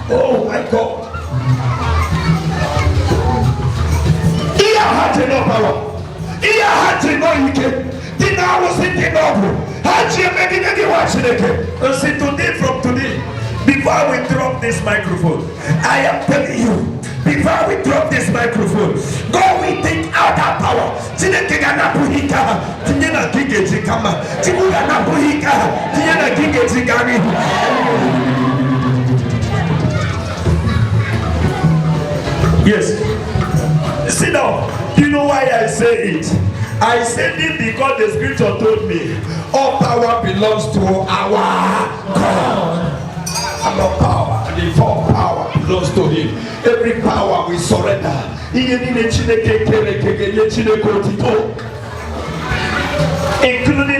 Oh my God. He had no power. He had no ike. Did I was thinking of had you making any watching again? See today from today, before we drop this microphone, I am telling you, before we drop this microphone, God will take out that power. Tinekegana puhika, tinyana gigeti kama, timugana puhika, tinyana gigeti gani. Yes. Sit down. You know why I say it? I said it because the scripture told me all power belongs to our God. Our power, the full power belongs to Him. Every power we surrender. Including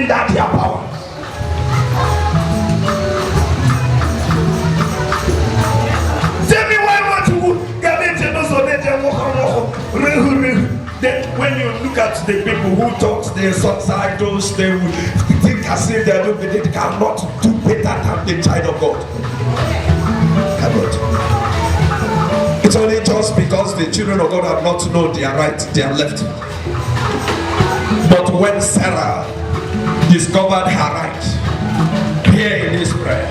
that your power. Tell me why want to when you look at the people who taught their sons idols, they will think as if they cannot do better than the child of God. Cannot. It's only just because the children of God have not known their right, their left. But when Sarah discovered her right here in this prayer,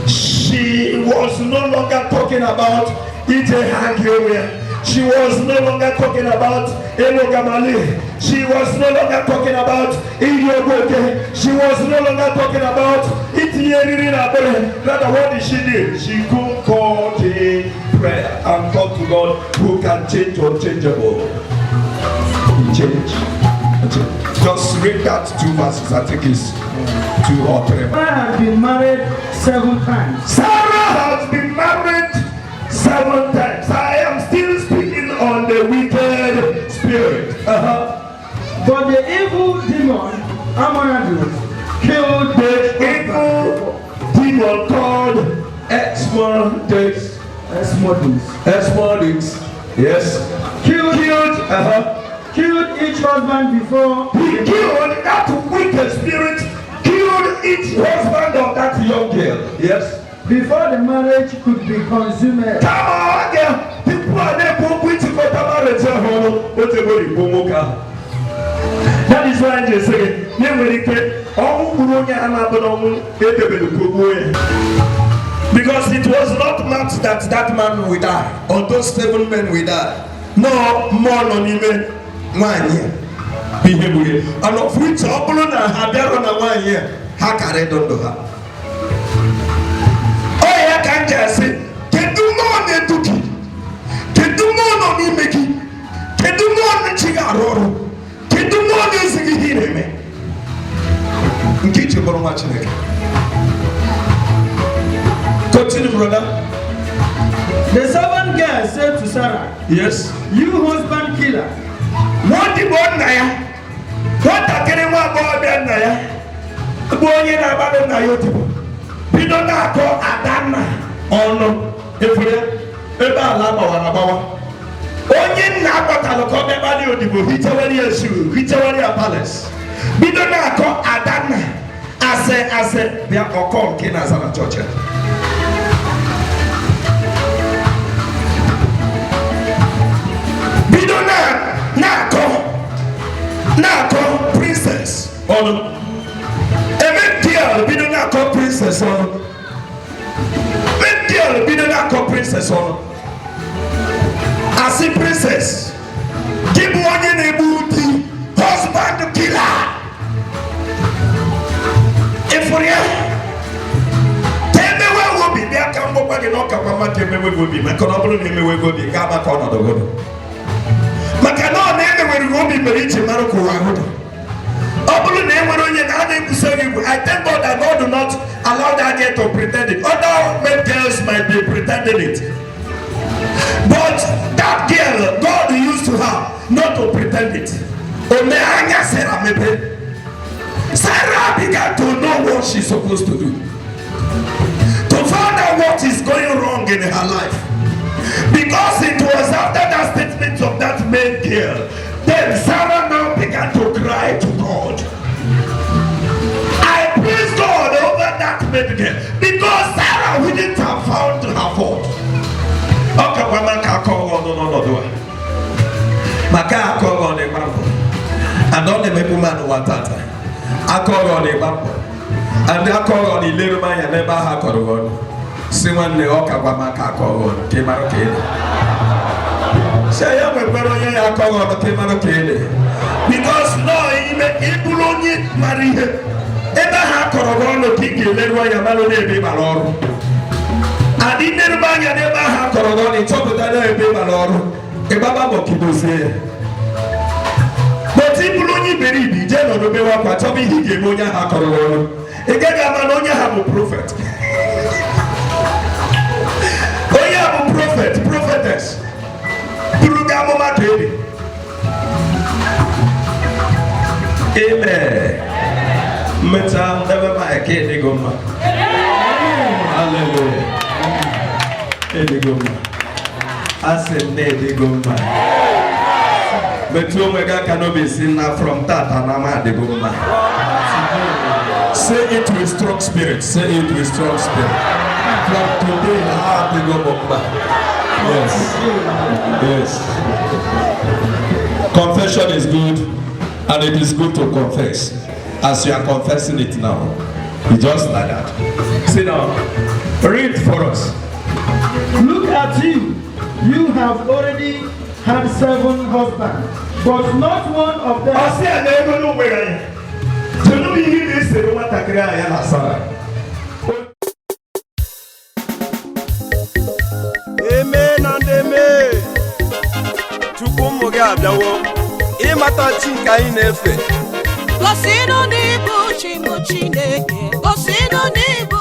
she was no longer talking about Ije. She was no longer talking about Elogamali. She was no longer talking about Iyogoke. She was no longer talking about Itiyerinabere. Rather, what did she do? She could call the prayer and talk to God who can change unchangeable. Change. Just read that 2 verses. I think it's 2 or 3. Sarah has been married 7 times. Sarah has been married 7 times. I am still speaking on the wicked spirit. But the evil demon, Amonadus, killed the evil demon called Asmodeus. Yes. Killed each husband before. He killed that wicked spirit. Killed each husband of that young girl. Yes. Before the marriage could be consummated. Come on, girl. People are there for which you got a marriage. That is why they say, because it was not meant that that man will die, or those 7 men will die. No more on him. 1 year. And of which Obluna had there on a 1 year. How can I don't do her? Oh, yeah, can't just say, can do more than Tuki, can do more than Mimiki, can do more than Chigaroro, can do more than Sigihime. Get you for watching it. Continue, brother. The servant girl said to Sarah, yes, you husband killer. What the boy Naya? What a Kenema boy then Naya? The boy in Ababa Nayotibo. We don't know call Adana or no. If we ever allow our Onye Nabata look everybody on the book, Hitawari Palace. We don't know call Adana as a they are called Kenazana Church. We don't now call princess on every girl. We don't call princess on every girl. girl bido na-akọ princess ọnụ asị princess gị bụ onye na-egbu di husband killer ịfụrụ ya ka emewe obi bịa ka mgbọkwa gị na ọkakwa maka emewe obi maka na ọ bụrụ na emewe obi ga maka ọnọdụ obodo maka na ọ na-emewere obi mere iji mara ka ụwa ahụ dị ọ bụrụ na enwere onye na a na-ekwusa gị igwe I thank God that God do not allow that girl to pretend it. Other male girls might be pretending it, but that girl God used to her not to pretend it. Omeanya Sarah maybe Sarah began to know what she's supposed to do, to find out what is going wrong in her life, because it was after that statement of that male girl then Sarah now began to cry to God. I praise God over that male girl because Sarah wouldn't have found her fault. Okay, woman can call on no. Maka call on the Bible. And all the people man want that. I call on the Bible. And I call on the little man and never have called on. See when the Oka woman can call on. Came out okay. Say ya me pero ya call on the man okay. Because no, he only marry him. Eba ha called on the king little one yamalo ne be malor. And in the man ya never have called on the top of that be malor. Ebaba bokidozie. But people only believe the no be wa kwa tobi hige monya ha kororo. Egega man onya ha mo prophet. Onya mo prophet, prophetess. Buruga mo ma tebe. Amen. Meta never ma eke de goma. Hallelujah. De goma. Ase ne de goma. But you cannot be seen now from Tatanama de Goma. Say it with strong spirit. Say it with strong spirit. From today, I have to go back. Yes. Yes. Confession is good, and it is good to confess. As you are confessing it now, it's just like that. Sit down. Read for us. Look at you. You have already had 7 husbands, but not one of them. I say I never know where I am. So no be here this say what I cry I am sorry. Amen and amen. Chukwu ga abịawo ịmata chi nke anyị na-efe. Gosinu n'ibu chi mụ Chineke, gosinu n'ibu